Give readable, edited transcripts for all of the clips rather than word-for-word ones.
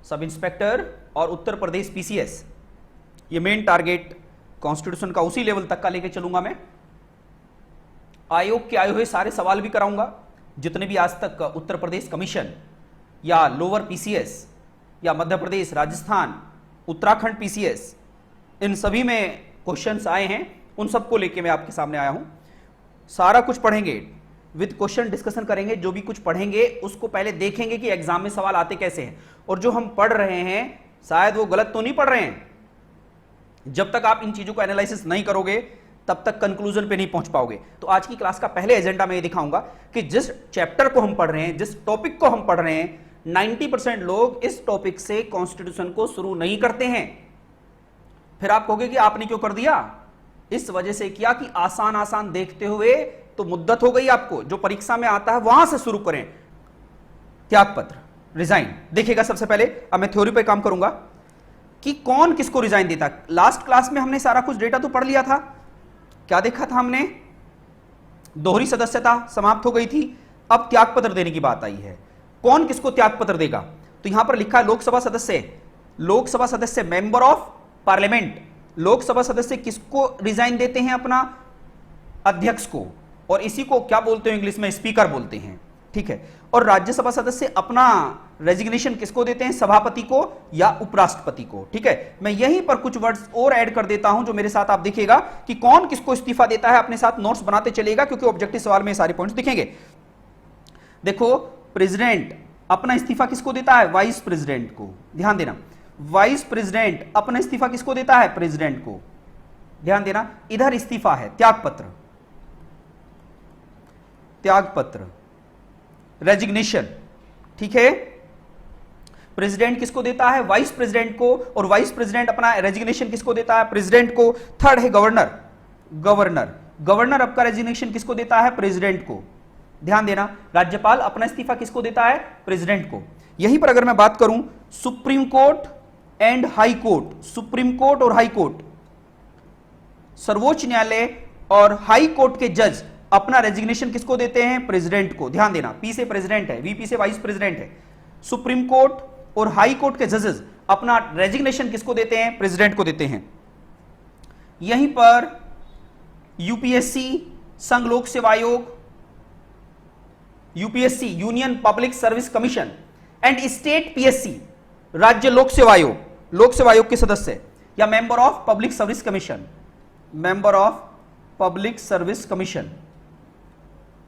Sub inspector और Uttar Pradesh PCS, ये main target constitution का उसी लेवल तक का लेके चलूंगा मैं। आयोग के आए हुए सारे सवाल भी कराऊंगा, जितने भी आज तक उत्तर प्रदेश कमीशन या लोअर पीसीएस या मध्य प्रदेश, राजस्थान, उत्तराखंड पीसीएस, इन सभी में क्वेश्चंस आए हैं, उन सबको लेके मैं आपके सामने आया हूं। सारा कुछ पढ़ेंगे, विद क्वेश्चन डिस्कशन करेंगे। जो भी कुछ पढ़ेंगे उसको पहले देखेंगे कि एग्जाम में सवाल आते कैसे हैं, और जो हम पढ़ रहे हैं शायद वो गलत तो नहीं पढ़ रहे हैं। जब तक आप इन चीजों को एनालिसिस नहीं करोगे तब तक कंक्लूजन पे नहीं पहुंच पाओगे। तो आज की क्लास का पहले एजेंडा में ये दिखाऊंगा कि जिस चैप्टर को हम पढ़ रहे हैं, जिस टॉपिक को हम पढ़ रहे हैं, 90% लोग इस टॉपिक से कॉन्स्टिट्यूशन को शुरू नहीं करते हैं। फिर आप कहोगे कि आपने क्यों कर दिया? इस वजह से किया कि आसान आसान देखते हुए तो मुद्दत हो गई आपको, जो परीक्षा में आता है वहां से शुरू करें। त्यागपत्र, रिजाइन देखिएगा। सबसे पहले अब मैं थ्योरी पे काम करूंगा कि कौन किसको रिजाइन देता। लास्ट क्लास में हमने सारा कुछ डेटा तो पढ़ लिया था। क्या देखा था हमने? दोहरी सदस्यता समाप्त हो गई थी। अब त्यागपत्र देने की बात आई है। कौन किसको त्यागपत्र देगा? तो यहां पर लिखा है लोकसभा सदस्य। लोकसभा सदस्य मेंबर ऑफ पार्लियामेंट। लोकसभा सदस्य किसको रिजाइन देते हैं? अपना अध्यक्ष को, और इसी को क्या बोलते हैं इंग्लिश में? स्पीकर बोलते हैं, ठीक है। और राज्यसभा सदस्य अपना रेजिग्नेशन किसको देते हैं? सभापति को या उपराष्ट्रपति को, ठीक है। मैं यहीं पर कुछ वर्ड्स और ऐड कर देता हूं जो मेरे साथ आप देखिएगा कि कौन किसको इस्तीफा देता है। अपने साथ नोट्स बनाते चलिएगा क्योंकि ऑब्जेक्टिव सवाल में सारे पॉइंट्स दिखेंगे। देखो, प्रेसिडेंट अपना इस्तीफा किसको देता है? वाइस प्रेसिडेंट को। ध्यान देना, वाइस प्रेसिडेंट अपना इस्तीफा किसको देता है? प्रेसिडेंट को। ध्यान देना, इधर इस्तीफा है त्यागपत्र, त्यागपत्र, रेजिग्नेशन, ठीक है। प्रेसिडेंट किसको देता है? वाइस प्रेसिडेंट को, और वाइस प्रेसिडेंट अपना रेजिग्नेशन किसको देता है? प्रेसिडेंट को। थर्ड है गवर्नर। गवर्नर, गवर्नर आपका रेजिग्नेशन किसको देता है? प्रेसिडेंट को। ध्यान देना, राज्यपाल अपना इस्तीफा किसको देता है? प्रेसिडेंट को। यहीं पर अगर मैं बात करूं supreme court and high court, supreme court और हाई कोर्ट, सर्वोच्च न्यायालय और हाई कोर्ट के जज अपना रेजिग्नेशन किसको देते हैं? प्रेसिडेंट को। ध्यान देना, पी से प्रेसिडेंट है, वीपी से वाइस प्रेसिडेंट है। सुप्रीम कोर्ट और हाई कोर्ट के जजेस अपना रेजिग्नेशन किसको देते हैं? प्रेसिडेंट को देते हैं। यहीं पर यूपीएससी, संघ लोक सेवा आयोग, UPSC union public service commission and state PSC, राज्य लोक सेवा आयोग, लोक सेवा आयोग के सदस्य या member of public service commission, member of public service commission,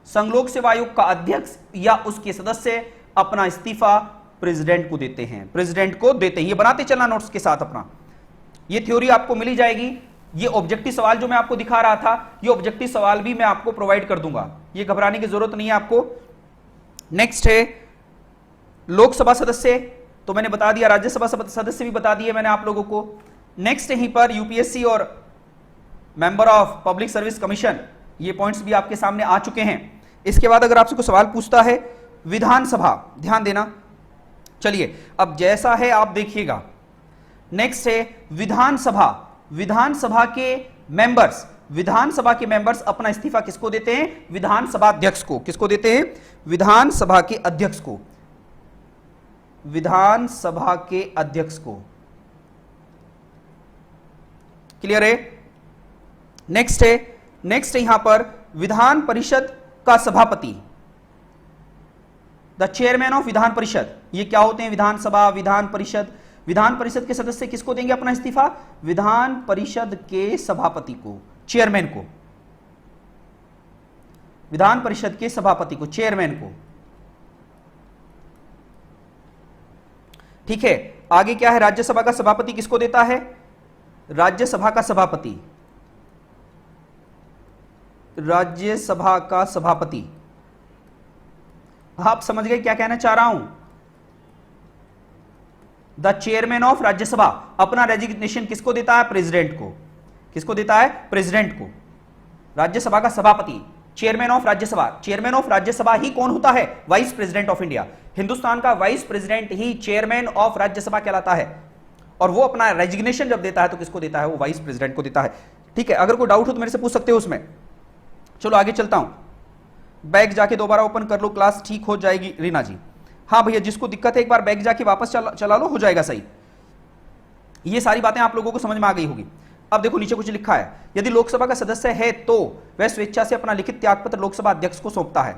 संघ लोक सेवा आयोग का अध्यक्ष या उसके सदस्य अपना इस्तीफा प्रेसिडेंट को देते हैं, प्रेसिडेंट को देते हैं। ये बनाते चलना नोट्स के साथ अपना। ये थ्योरी आपको मिली जाएगी। ये ऑब्जेक्टिव सवाल जो मैं आपको दिखा रहा था, ये ऑब्जेक्टिव सवाल भी मैं आपको प्रोवाइड कर दूंगा, ये घबराने की जरूरत नहीं है आपको। नेक्स्ट है लोकसभा सदस्य, तो मैंने बता दिया। राज्यसभा सदस्य भी बता दिए मैंने आप लोगों को। नेक्स्ट यहीं पर यूपीएससी और member of public service commission, ये पॉइंट्स भी आपके सामने आ चुके हैं। इसके बाद अगर आपसे कोई सवाल पूछता है विधानसभा, ध्यान देना। चलिए अब जैसा है आप देखिएगा। नेक्स्ट है विधानसभा। विधानसभा के मेंबर्स, विधानसभा के मेंबर्स अपना इस्तीफा किसको देते हैं? विधानसभा अध्यक्ष को। किसको देते हैं? विधानसभा के अध्यक्ष को, विधानसभा के अध्यक्ष को। क्लियर है? नेक्स्ट है, नेक्स्ट यहां पर विधान परिषद का सभापति, the chairman of Vidhan Parishad. ये क्या होते हैं? विधानसभा, विधान परिषद। विधान परिषद के सदस्य किसको देंगे अपना इस्तीफा? विधान परिषद के सभापति को, चेयरमैन को। विधान परिषद के सभापति को, चेयरमैन को। ठीक है, आगे क्या है? राज्यसभा का सभापति किसको देता है? राज्यसभा का सभापति, राज्यसभा का सभापति। आप समझ गए क्या कहना चाह रहा हूं? द चेयरमैन ऑफ राज्यसभा अपना रेजिग्नेशन किसको देता है? प्रेसिडेंट को। किसको देता है? प्रेसिडेंट को। राज्यसभा का सभापति, chairman of Rajya Sabha. Chairman of Rajya Sabha ही कौन होता है? Vice president of India. Hindustan का वाइस प्रेसिडेंट ही चेयरमैन ऑफ राज्यसभा कहलाता है, और वो अपना रेजिग्नेशन जब देता है तो किसको देता है? वो वाइस प्रेसिडेंट को देता है। ठीक है, अगर कोई डाउट हो तो मेरे से पूछ सकते हो उसमें। चलो आगे चलता हूं। बैग जाके दोबारा ओपन कर लो, क्लास ठीक हो जाएगी रीना जी। हाँ भैया, जिसको दिक्कत है एक बार बैक जाके वापस चला लो, हो जाएगा सही। ये सारी बातें आप लोगों को समझ में आ गई होगी। अब देखो नीचे कुछ लिखा है, यदि लोकसभा का सदस्य है तो वह स्वेच्छा से अपना लिखित त्यागपत्र लोकसभा अध्यक्ष को सौंपता है,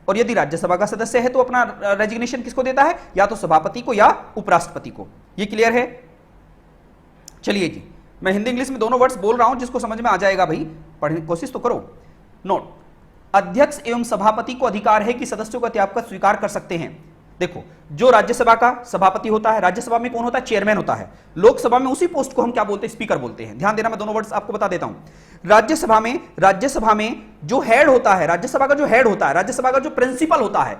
और यदि राज्यसभा का सदस्य है तो अपना रेजिग्नेशन किसको देता है, या तो सभापति को या उपराष्ट्रपति को। ये क्लियर है? चलिए जी, मैं हिंदी इंग्लिश में दोनों वर्ड्स बोल रहा हूं, जिसको समझ में आ जाएगा भाई पढ़ने की कोशिश तो करो। नोट, अध्यक्ष एवं सभापति को अधिकार है कि सदस्यों का त्यागपत्र स्वीकार कर सकते हैं। देखो, जो राज्यसभा का सभापति होता है, राज्यसभा में कौन होता है, चेयरमैन होता है। लोकसभा में उसी पोस्ट को हम क्या बोलते हैं, स्पीकर बोलते हैं। ध्यान देना, मैं दोनों वर्ड्स आपको बता देता हूं। राज्यसभा में जो हेड होता है, राज्यसभा का जो हेड होता है, राज्यसभा का जो प्रिंसिपल होता है,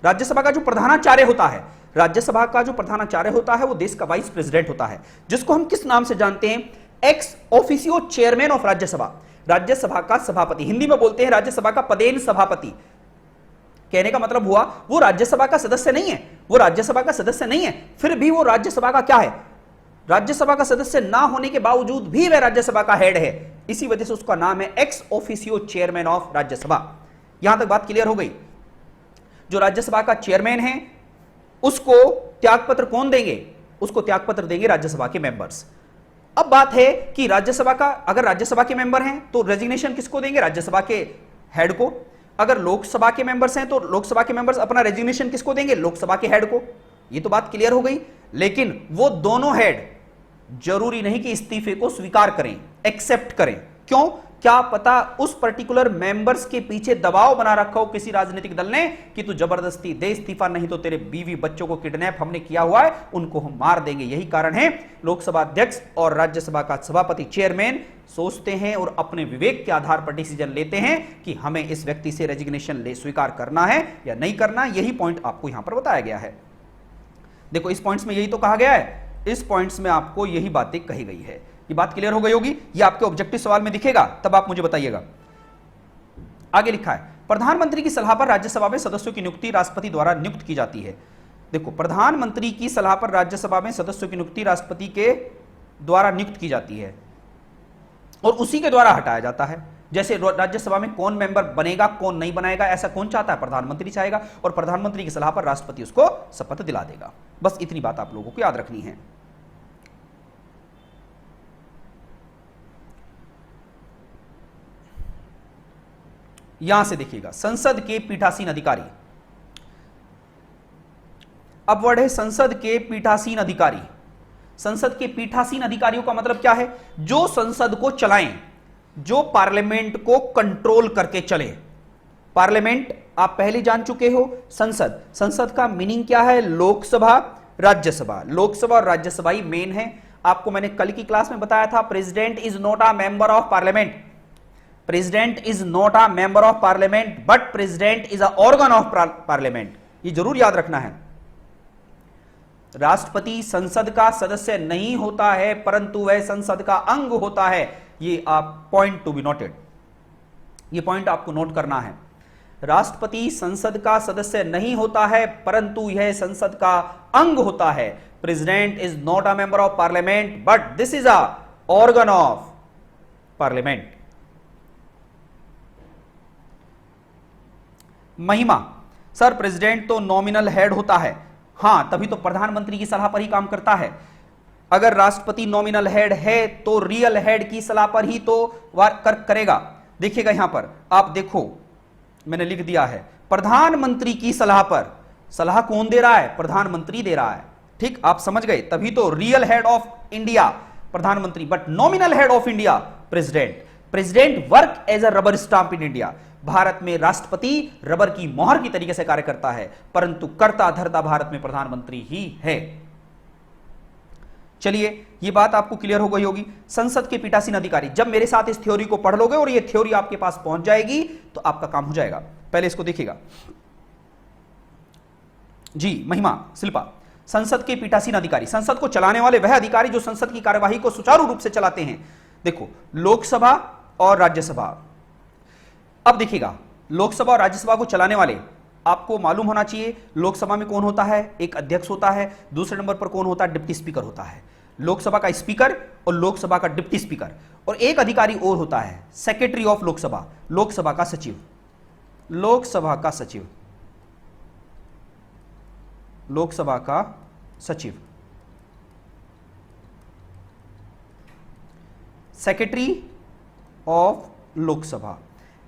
राज्यसभा का जो प्रधानाचार्य होता है, राज्यसभा का जो प्रधानाचार्य होता है वो देश का वाइस प्रेसिडेंट होता है, जिसको हम किस नाम से जानते हैं, ex officio chairman of Rajya Sabha. Rajya Sabha का सभापति, हिंदी में बोलते हैं राज्यसभा का पदेन सभापति। कहने का मतलब हुआ वो राज्यसभा का सदस्य नहीं है, वो राज्यसभा का सदस्य नहीं है, फिर भी वो राज्यसभा का क्या है, राज्यसभा का सदस्य ना होने के बावजूद भी वह राज्यसभा का हेड है। इसी वजह से उसका नाम है ex officio chairman of Rajya Sabha. यहां तक बात क्लियर हो गई। जो राज्यसभा का चेयरमैन है उसको त्यागपत्र कौन देंगे, उसको त्यागपत्र देंगे राज्यसभा के मेंबर्स। अब बात है कि राज्यसभा का, अगर राज्यसभा के मेंबर हैं तो रेजिग्नेशन किसको देंगे, राज्यसभा के हेड को। अगर लोकसभा के मेंबर्स हैं तो लोकसभा के मेंबर्स अपना रेजिग्नेशन किसको देंगे, लोकसभा के हेड को। ये तो बात क्लियर हो गई। लेकिन वो दोनों हेड जरूरी नहीं कि इस्तीफे को स्वीकार करें, एक्सेप्ट करें। क्यों? क्या पता उस पर्टिकुलर मेंबर्स के पीछे दबाव बना रखा हो किसी राजनीतिक दल ने कि तू जबरदस्ती दे इस्तीफा, नहीं तो तेरे बीवी बच्चों को किडनैप हमने किया हुआ है, उनको हम मार देंगे। यही कारण है लोकसभा अध्यक्ष और राज्यसभा का सभापति चेयरमैन सोचते हैं और अपने विवेक के आधार पर डिसीजन लेते हैं कि हमें इस व्यक्ति से रेजिग्नेशन स्वीकार करना है या नहीं करना। यही पॉइंट आपको यहां पर बताया गया है। देखो, इस पॉइंट्स में यही तो कहा गया है, इस पॉइंट्स में आपको यही बातें कही गई है। ये बात क्लियर हो गई होगी। ये आपके ऑब्जेक्टिव सवाल में दिखेगा, तब आप मुझे बताइएगा। आगे लिखा है, प्रधानमंत्री की सलाह पर राज्यसभा में सदस्यों की नियुक्ति राष्ट्रपति द्वारा नियुक्त की जाती है। देखो, प्रधानमंत्री की सलाह पर राज्यसभा में सदस्यों की नियुक्ति राष्ट्रपति के द्वारा नियुक्त की जाती है और उसी के द्वारा हटाया जाता है। जैसे राज्यसभा में कौन मेंबर बनेगा कौन नहीं बनाएगा, ऐसा कौन चाहता है, प्रधानमंत्री चाहेगा, और प्रधानमंत्री की सलाह पर राष्ट्रपति उसको शपथ दिला देगा। बस इतनी बात आप लोगों को याद रखनी है। यहां से देखिएगा, संसद के पीठासीन अधिकारी। अब वर्ड है संसद के पीठासीन अधिकारी। संसद के पीठासीन अधिकारियों का मतलब क्या है, जो संसद को चलाएं, जो पार्लियामेंट को कंट्रोल करके चले। पार्लियामेंट आप पहले जान चुके हो, संसद, संसद का मीनिंग क्या है, लोकसभा राज्यसभा। लोकसभा और राज्यसभा ही मेन है। आपको मैंने कल की क्लास में बताया था, president is not a member of parliament. President is not a member of parliament but president is a organ of parliament. ये जरूर याद रखना है। राष्ट्रपति संसद का सदस्य नहीं होता है, परंतु वह संसद का अंग होता है। ये आप पॉइंट टू बी नोटेड, ये पॉइंट आपको नोट करना है। राष्ट्रपति संसद का सदस्य नहीं होता है, परंतु यह संसद का अंग होता है। President is not a member of parliament but this is a organ of parliament. महिमा, सर प्रेसिडेंट तो नॉमिनल हेड होता है। हां, तभी तो प्रधानमंत्री की सलाह पर ही काम करता है। अगर राष्ट्रपति नॉमिनल हेड है तो रियल हेड की सलाह पर ही तो करेगा। देखिएगा यहां पर, आप देखो मैंने लिख दिया है, प्रधानमंत्री की सलाह पर। सलाह कौन दे रहा है, प्रधानमंत्री दे रहा है। ठीक, आप समझ गए। तभी तो रियल हेड ऑफ इंडिया प्रधानमंत्री, but nominal head of India president. President work as a rubber stamp in India. Bharat में राष्ट्रपति रबर की मोहर की तरीके से कार्य करता है, परंतु कर्ता धर्ता भारत में प्रधानमंत्री ही है। चलिए, यह बात आपको क्लियर हो गई होगी। संसद के पीठासीन अधिकारी, जब मेरे साथ इस थ्योरी को पढ़ लोगे और यह थ्योरी आपके पास पहुंच जाएगी तो आपका काम हो जाएगा। पहले इसको देखिएगा जी। महिमा, शिल्पा, संसद के पीठासीन अधिकारी, संसद को चलाने वाले वह अधिकारी जो संसद की कार्यवाही को सुचारू रूप से चलाते हैं। देखो, लोकसभा और राज्यसभा। अब देखिएगा, लोकसभा और राज्यसभा को चलाने वाले आपको मालूम होना चाहिए, लोकसभा में कौन होता है, एक अध्यक्ष होता है, दूसरे नंबर पर कौन होता है, डिप्टी स्पीकर होता है। लोकसभा का स्पीकर और लोकसभा का डिप्टी स्पीकर, और एक अधिकारी और होता है, सेक्रेटरी ऑफ लोकसभा, लोकसभा का सचिव। लोकसभा का सचिव लोकसभा का सचिव। Secretary of Lok Sabha.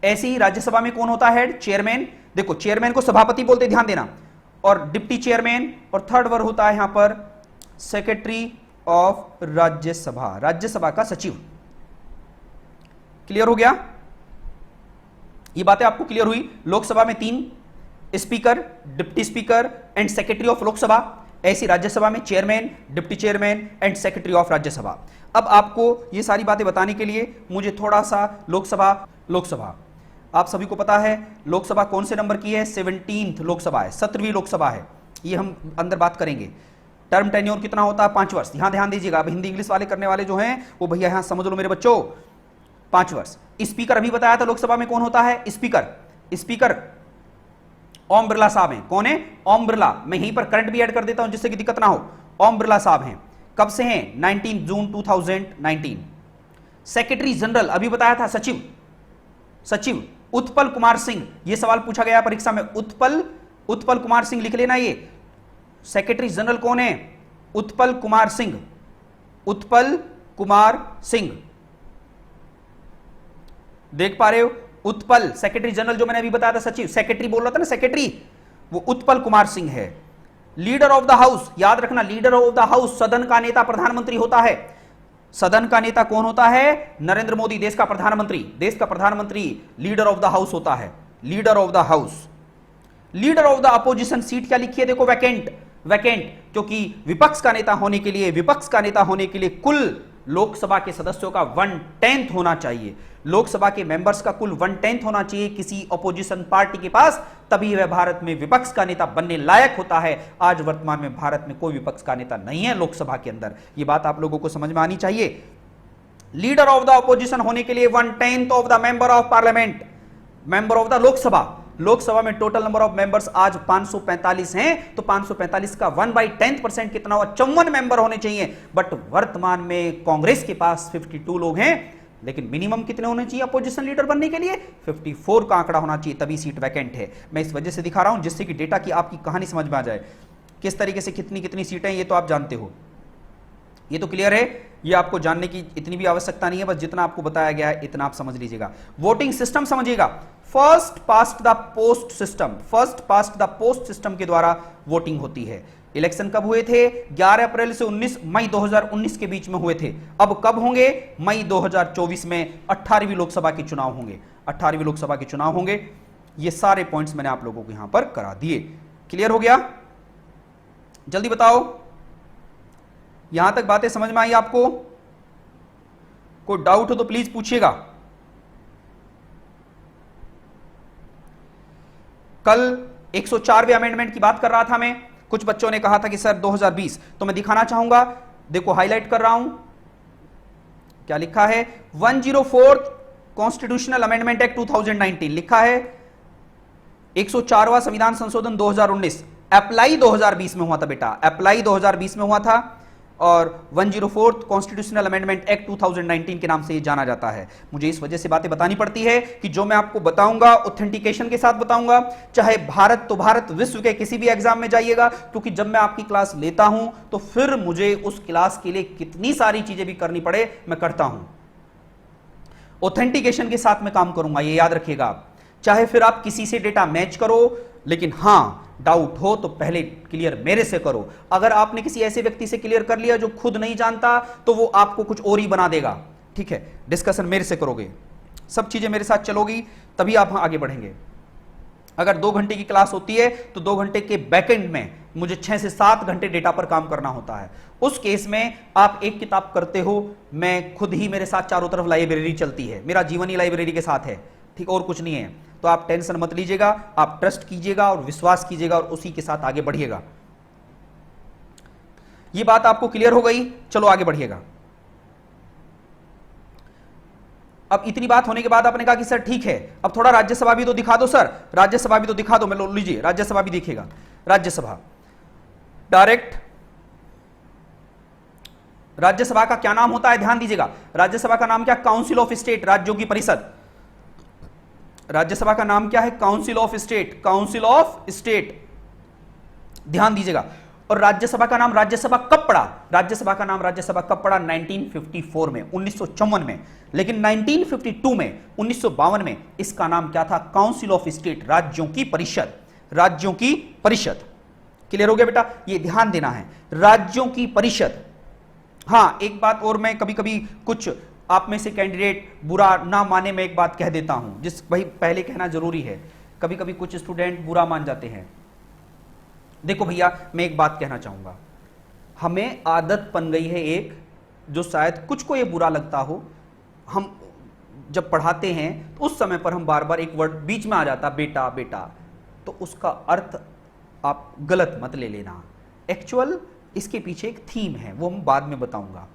ऐसे ही राज्यसभा में कौन होता है हेड? चेयरमैन। देखो चेयरमैन को सभापति बोलते, ध्यान देना, और डिप्टी चेयरमैन, और थर्ड वर्ग होता है यहां पर सेक्रेटरी ऑफ राज्यसभा, राज्यसभा का सचिव। क्लियर हो गया? ये बातें आपको क्लियर हुई? लोकसभा में 3 speaker, deputy speaker and secretary of Lok Sabha. ऐसी राज्यसभा में chairman, deputy chairman and secretary of Rajya Sabha. अब आपको ये सारी बातें बताने के लिए मुझे थोड़ा सा लोकसभा आप सभी को पता है लोकसभा कौन से नंबर की है? 17th लोकसभा है, 17वीं लोकसभा है। ये हम अंदर बात करेंगे। टर्म टेन्योर कितना होता है? 5 वर्ष। यहां ध्यान दीजिएगा, अब हिंदी इंग्लिश वाले करने वाले जो हैं वो भैया यहां समझ लो मेरे बच्चों, 5 वर्ष। स्पीकर अभी बताया था लोकसभा में कौन होता है? स्पीकर ओम बिरला साहब हैं। कौन है? ओम बिरला। मैं यहीं पर करंट भी ऐड कर देता हूं जिससे कि दिक्कत ना हो। ओम बिरला साहब हैं। कब से हैं? 19 जून 2019। सेक्रेटरी जनरल अभी बताया था सचिव उत्पल कुमार सिंह। यह सवाल पूछा गया परीक्षा में, उत्पल कुमार सिंह लिख लेना। ये सेक्रेटरी जनरल कौन है? उत्पल कुमार सिंह। देख पा रहे हो? उत्पल सेक्रेटरी जनरल जो मैंने अभी बताया था, सचिव सेक्रेटरी बोल रहा था ना, सेक्रेटरी, वो उत्पल कुमार सिंह है। लीडर ऑफ द हाउस, याद रखना, लीडर ऑफ द हाउस, सदन का नेता प्रधानमंत्री होता है। सदन का नेता कौन होता है? नरेंद्र मोदी, देश का प्रधानमंत्री लीडर ऑफ द हाउस होता है। Leader of the house. Leader of the opposition seat क्या लिखी है? देखो वैकेंट, क्योंकि विपक्ष का नेता होने के लिए कुल लोकसभा के सदस्यों का 1/10 होना चाहिए। लोकसभा के मेंबर्स का कुल 1/10 होना चाहिए किसी अपोजिशन पार्टी के पास, तभी वह भारत में विपक्ष का नेता बनने लायक होता है। आज वर्तमान में भारत में कोई विपक्ष का नेता नहीं है लोकसभा के अंदर। यह बात आप लोगों को समझ में आनी चाहिए। लीडर ऑफ द अपोजिशन होने के लिए 1/10 of the member of parliament, member of the Lok Sabha में टोटल नंबर ऑफ मेंबर्स आज 545 हैं, तो 545 का 1/10% कितना हुआ? 54 मेंबर होने चाहिए। बट वर्तमान में कांग्रेस के पास 52 लोग हैं, लेकिन मिनिमम कितने होने चाहिए अपोजिशन लीडर बनने के लिए? 54 का आंकड़ा होना चाहिए, तभी सीट वैकेंट है। मैं इस वजह से दिखा रहा हूं जिससे कि डेटा की आपकी कहानी समझ में आ जाए, किस तरीके से कितनी सीटें, ये तो आप जानते हो, ये तो क्लियर है। ये आपको जानने की इतनी भी आवश्यकता नहीं है, बस जितना आपको बताया गया है इतना आप समझ लीजिएगा। वोटिंग सिस्टम समझिएगा, first past the post system के द्वारा वोटिंग होती है। इलेक्शन कब हुए थे? 11 अप्रैल से 19 मई 2019 के बीच में हुए थे। अब कब होंगे? मई 2024 में 18वीं लोकसभा के चुनाव होंगे। 18वीं लोकसभा के चुनाव होंगे। ये सारे पॉइंट्स मैंने आप लोगों को यहां पर करा दिए। क्लियर हो गया? जल्दी बताओ, यहां तक बातें समझ में आई आपको? कोई डाउट हो तो प्लीज पूछिएगा। कल 104वें अमेंडमेंट की बात कर रहा था मैं। कुछ बच्चों ने कहा था कि सर 2020, तो मैं दिखाना चाहूंगा, देखो हाईलाइट कर रहा हूं, क्या लिखा है? 104th कॉन्स्टिट्यूशनल अमेंडमेंट एक्ट 2019 लिखा है। 104वां संविधान संशोधन 2019 अप्लाई 2020 में हुआ था बेटा, अप्लाई 2020 में हुआ था। और 104th कॉन्स्टिट्यूशनल अमेंडमेंट एक्ट 2019 के नाम से ये जाना जाता है। मुझे इस वजह से बातें बतानी पड़ती है कि जो मैं आपको बताऊंगा ऑथेंटिकेशन के साथ बताऊंगा, चाहे भारत तो भारत, विश्व के किसी भी एग्जाम में जाइएगा, क्योंकि जब मैं आपकी क्लास लेता हूं तो फिर मुझे उस क्लास के लिए कितनी सारी चीजें भी करनी पड़े मैं करता हूं। ऑथेंटिकेशन के साथ मैं काम करूंगा, ये याद रखिएगा आप। चाहे फिर आप किसी से डेटा मैच करो, लेकिन हां डाउट हो तो पहले क्लियर मेरे से करो। अगर आपने किसी ऐसे व्यक्ति से क्लियर कर लिया जो खुद नहीं जानता, तो वो आपको कुछ और ही बना देगा। ठीक है, डिस्कशन मेरे से करोगे, सब चीजें मेरे साथ चलोगी, तभी आप आगे बढ़ेंगे। अगर 2 घंटे की क्लास होती है तो 2 घंटे के बैकएंड में मुझे 6 से 7 घंटे डेटा पर काम करना होता है। उस केस में आप एक किताब करते हो, मैं खुद ही, मेरे साथ चारों तरफ लाइब्रेरी चलती है, मेरा जीवन ही लाइब्रेरी के साथ है। ठीक, और कुछ नहीं है। तो आप टेंशन मत लीजिएगा, आप ट्रस्ट कीजिएगा और विश्वास कीजिएगा और उसी के साथ आगे बढ़िएगा। ये बात आपको क्लियर हो गई? चलो आगे बढ़िएगा। अब इतनी बात होने के बाद आपने कहा कि सर ठीक है, अब थोड़ा राज्यसभा भी तो दिखा दो सर, राज्यसभा भी तो दिखा दो। मैं लो लीजिए, राज्यसभा भी दिखेगा। राज्यसभा डायरेक्ट, राज्यसभा का क्या नाम होता है? ध्यान दीजिएगा, राज्यसभा का नाम क्या? काउंसिल ऑफ स्टेट, राज्यों की परिषद। राज्यसभा का नाम क्या है? Council of state, council of state. ध्यान दीजिएगा। और राज्यसभा का नाम राज्यसभा कब पड़ा? राज्यसभा का नाम राज्यसभा कब पड़ा? 1954 में, 1954 में। लेकिन 1952 में, 1952 में इसका नाम क्या था? काउंसिल ऑफ स्टेट, राज्यों की परिषद, राज्यों की परिषद। क्लियर हो गया बेटा? ये ध्यान देना है, राज्यों की परिषद। हां, एक बात और, मैं कभी कभी कुछ आप में से कैंडिडेट बुरा ना माने, मैं एक बात कह देता हूं, जिस भाई पहले कहना जरूरी है, कभी कभी कुछ स्टूडेंट बुरा मान जाते हैं। देखो भैया, मैं एक बात कहना चाहूंगा, हमें आदत बन गई है एक, जो शायद कुछ को ये बुरा लगता हो, हम जब पढ़ाते हैं तो उस समय पर हम बार बार एक वर्ड बीच में आ जाता, बेटा बेटा, तो उसका अर्थ आप गलत मत ले लेना। एक्चुअल इसके पीछे एक थीम है, वो हम बाद में बताऊंगा।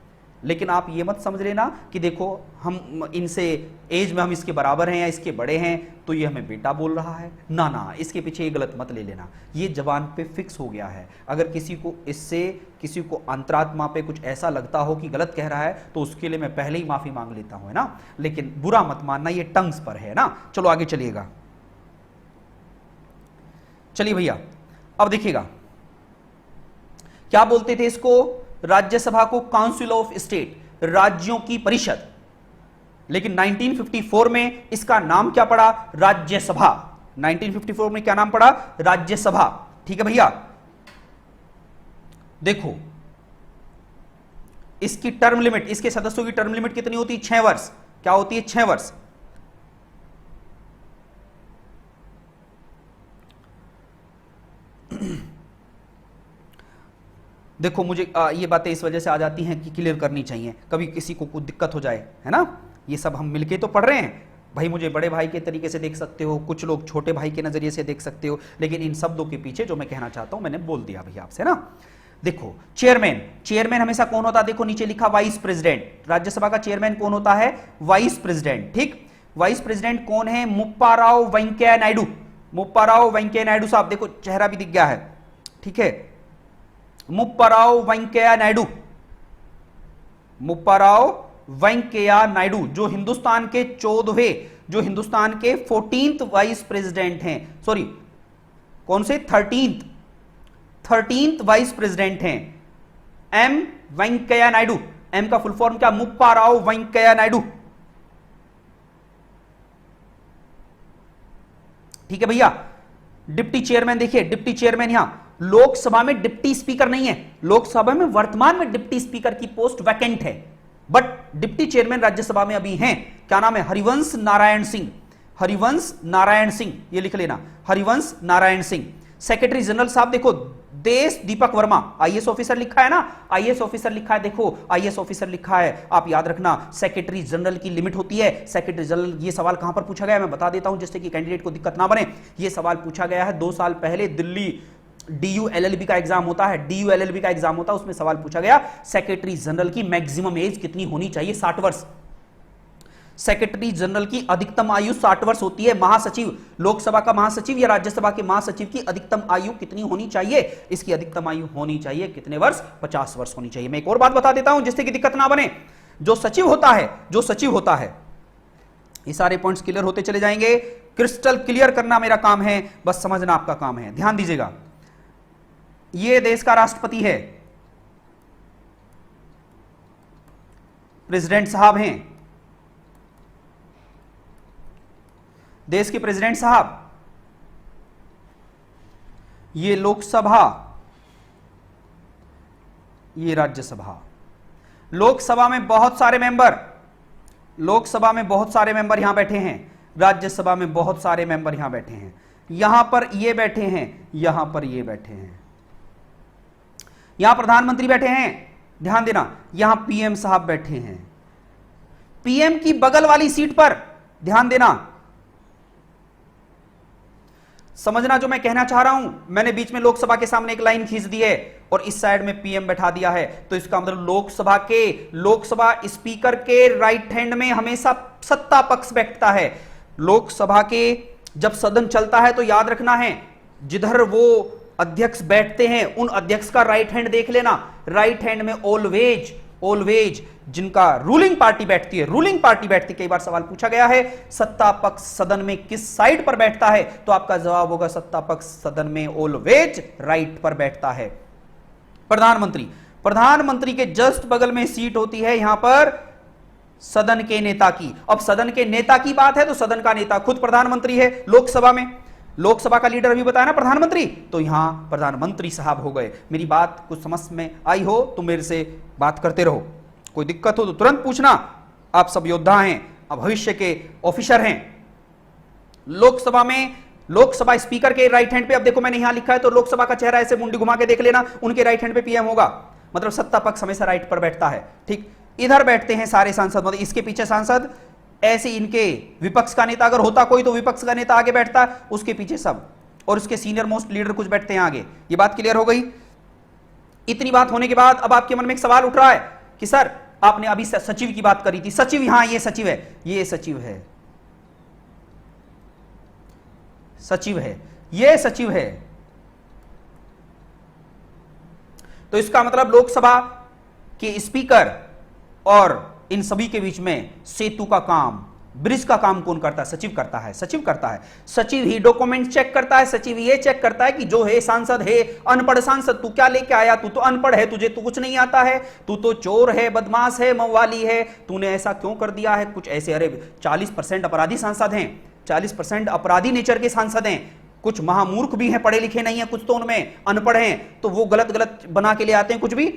लेकिन आप ये मत समझ लेना कि देखो हम इनसे एज में हम इसके बराबर हैं या इसके बड़े हैं तो ये हमें बेटा बोल रहा है, ना ना, इसके पीछे ये गलत मत ले लेना। ये जबान पे फिक्स हो गया है। अगर किसी को इससे, किसी को अंतरात्मा पे कुछ ऐसा लगता हो कि गलत कह रहा है तो उसके लिए मैं पहले ही माफी मांग लेता हूं, है ना। लेकिन बुरा मत मानना, ये टंग्स पर है ना। चलो आगे चलिएगा। चलिए भैया, अब देखिएगा क्या बोलते थे इसको, राज्यसभा को काउंसिल ऑफ स्टेट, राज्यों की परिषद। लेकिन 1954 में इसका नाम क्या पड़ा? राज्यसभा। 1954 में क्या नाम पड़ा? राज्यसभा। ठीक है भैया। देखो इसकी टर्म लिमिट, इसके सदस्यों की टर्म लिमिट कितनी होती है? 6 वर्ष। क्या होती है? 6 वर्ष। देखो मुझे ये बातें इस वजह से आ जाती हैं कि क्लियर करनी चाहिए, कभी किसी को कुछ दिक्कत हो जाए, है ना। ये सब हम मिलके तो पढ़ रहे हैं भाई। मुझे बड़े भाई के तरीके से देख सकते हो, कुछ लोग छोटे भाई के नजरिए से देख सकते हो, लेकिन इन शब्दों के पीछे जो मैं कहना चाहता हूं मैंने बोल दिया भैया आपसे ना। देखो चेयरमैन, चेयरमैन हमेशा कौन होता है? देखो नीचे लिखा वाइस प्रेसिडेंट। राज्यसभा का चेयरमैन कौन होता है? Vice president. ठीक, वाइस प्रेसिडेंट कौन है? मुप्पाराव वेंकैया नायडू। मुप्पाराव वेंकैया नायडू साहब, देखो चेहरा भी दिख गया है, ठीक है। मुप्पाराव वेंकैया नायडू, मुप्पाराव वेंकैया नायडू, जो हिंदुस्तान के 14वें, जो हिंदुस्तान के 14th वाइस प्रेसिडेंट हैं, सॉरी कौन से? 13th वाइस प्रेसिडेंट हैं, एम वेंकैया नायडू। एम का फुल फॉर्म क्या? मुप्पाराव वेंकैया नायडू। ठीक है भैया। डिप्टी चेयरमैन, देखिए डिप्टी चेयरमैन, यहां लोकसभा में डिप्टी स्पीकर नहीं है, लोकसभा में वर्तमान में डिप्टी स्पीकर की पोस्ट वैकेंट है, बट डिप्टी चेयरमैन राज्यसभा में अभी हैं। क्या नाम है? हरिवंश नारायण सिंह। हरिवंश नारायण सिंह, ये लिख लेना, हरिवंश नारायण सिंह। सेक्रेटरी जनरल साहब देखो देश दीपक वर्मा, आईएएस ऑफिसर लिखा है ना, आईएएस ऑफिसर लिखा है, देखो आईएएस ऑफिसर लिखा है। आप याद रखना, सेक्रेटरी जनरल की लिमिट होती है। सेक्रेटरी जनरल, ये सवाल कहां पर पूछा गया है मैं बता देता हूं, जिससे कि कैंडिडेट को दिक्कत ना बने। ये सवाल पूछा गया है 2 साल पहले, दिल्ली DU LLB का एग्जाम होता है, DU LLB का एग्जाम होता है, उसमें सवाल पूछा गया सेक्रेटरी जनरल की मैक्सिमम एज कितनी होनी चाहिए? 60 वर्ष। सेक्रेटरी जनरल की अधिकतम आयु 60 वर्ष होती है। महासचिव, लोकसभा का महासचिव या राज्यसभा के महासचिव की अधिकतम आयु कितनी होनी चाहिए? इसकी अधिकतम आयु होनी चाहिए कितने वर्ष? 50 वर्ष होनी चाहिए। मैं एक और बात बता देता हूं जिससे कि दिक्कत ना बने। जो सचिव होता है, जो सचिव होता है, ये सारे पॉइंट्स क्लियर होते चले जाएंगे। क्रिस्टल क्लियर करना मेरा काम है, बस समझना आपका काम है। ध्यान दीजिएगा, ये देश का राष्ट्रपति है, प्रेसिडेंट साहब हैं, देश के प्रेसिडेंट साहब। ये लोकसभा, ये राज्यसभा। लोकसभा में बहुत सारे मेंबर, लोकसभा में बहुत सारे मेंबर यहां बैठे हैं, राज्यसभा में बहुत सारे मेंबर यहां बैठे हैं। यहां पर ये बैठे हैं, यहां पर ये बैठे हैं, यहां प्रधानमंत्री बैठे हैं, ध्यान देना, यहां पीएम साहब बैठे हैं। पीएम की बगल वाली सीट पर ध्यान देना, समझना जो मैं कहना चाह रहा हूं। मैंने बीच में लोकसभा के सामने एक लाइन खींच दी है और इस साइड में पीएम बैठा दिया है, तो इसका मतलब लोकसभा के, लोकसभा स्पीकर के राइट हैंड में हमेशा सत्ता पक्ष बैठता है। लोकसभा के जब सदन चलता है तो याद रखना है, जिधर वो अध्यक्ष बैठते हैं उन अध्यक्ष का राइट हैंड देख लेना। राइट हैंड में ऑलवेज, ऑलवेज जिनका रूलिंग पार्टी बैठती है, रूलिंग पार्टी बैठती, कई बार सवाल पूछा गया है सत्ता पक्ष सदन में किस साइड पर बैठता है, तो आपका जवाब होगा सत्ता पक्ष सदन में ऑलवेज राइट पर बैठता है। प्रधानमंत्री, प्रधानमंत्री के जस्ट बगल में सीट होती है यहां पर सदन के नेता की। अब सदन के नेता की बात है तो सदन का नेता खुद प्रधानमंत्री है। लोकसभा में, लोकसभा का लीडर अभी बताया ना प्रधानमंत्री, तो यहां प्रधानमंत्री साहब हो गए। मेरी बात कुछ समझ में आई हो तो मेरे से बात करते रहो, कोई दिक्कत हो तो तुरंत पूछना। आप सब योद्धा हैं, अब भविष्य के ऑफिसर हैं। लोकसभा में, लोकसभा स्पीकर के राइट हैंड पे, अब देखो मैंने यहां लिखा है तो लोकसभा का चेहरा ऐसे मुंडी घुमा के देख लेना, उनके राइट हैंड पे पीएम होगा, मतलब सत्ता पक्ष हमेशा राइट पर बैठता है। ठीक, इधर बैठते हैं सारे सांसद, मतलब इसके पीछे सांसद, ऐसे इनके विपक्ष का नेता अगर होता कोई तो विपक्ष का नेता आगे बैठता, उसके पीछे सब, और उसके सीनियर मोस्ट लीडर कुछ बैठते हैं आगे। ये बात क्लियर हो गई। इतनी बात होने के बाद अब आपके मन में एक सवाल उठ रहा है कि सर आपने अभी सचिव की बात करी थी, सचिव, यहां ये सचिव है, ये सचिव है, सचिव है, ये सचिव है, तो इसका मतलब लोकसभा के स्पीकर और इन सभी के बीच में सेतु का काम, ब्रिज का काम कौन करता है? सचिव करता है, सचिव करता है। सचिव ही डॉक्यूमेंट चेक करता है, सचिव ये चेक करता है कि जो है सांसद है, अनपढ़ सांसद, तू क्या लेके आया, तू तो अनपढ़ है, तुझे तो कुछ नहीं आता है, तू तो चोर है, बदमाश है, मवाली है, तूने ऐसा क्यों कर दिया है, कुछ ऐसे। अरे 40% अपराधी सांसद हैं, 40% अपराधी नेचर के सांसद हैं, कुछ महामूर्ख भी हैं, पढ़े लिखे नहीं है, कुछ तो उनमें अनपढ़ हैं, तो वो गलत गलत बना के ले आते हैं कुछ भी,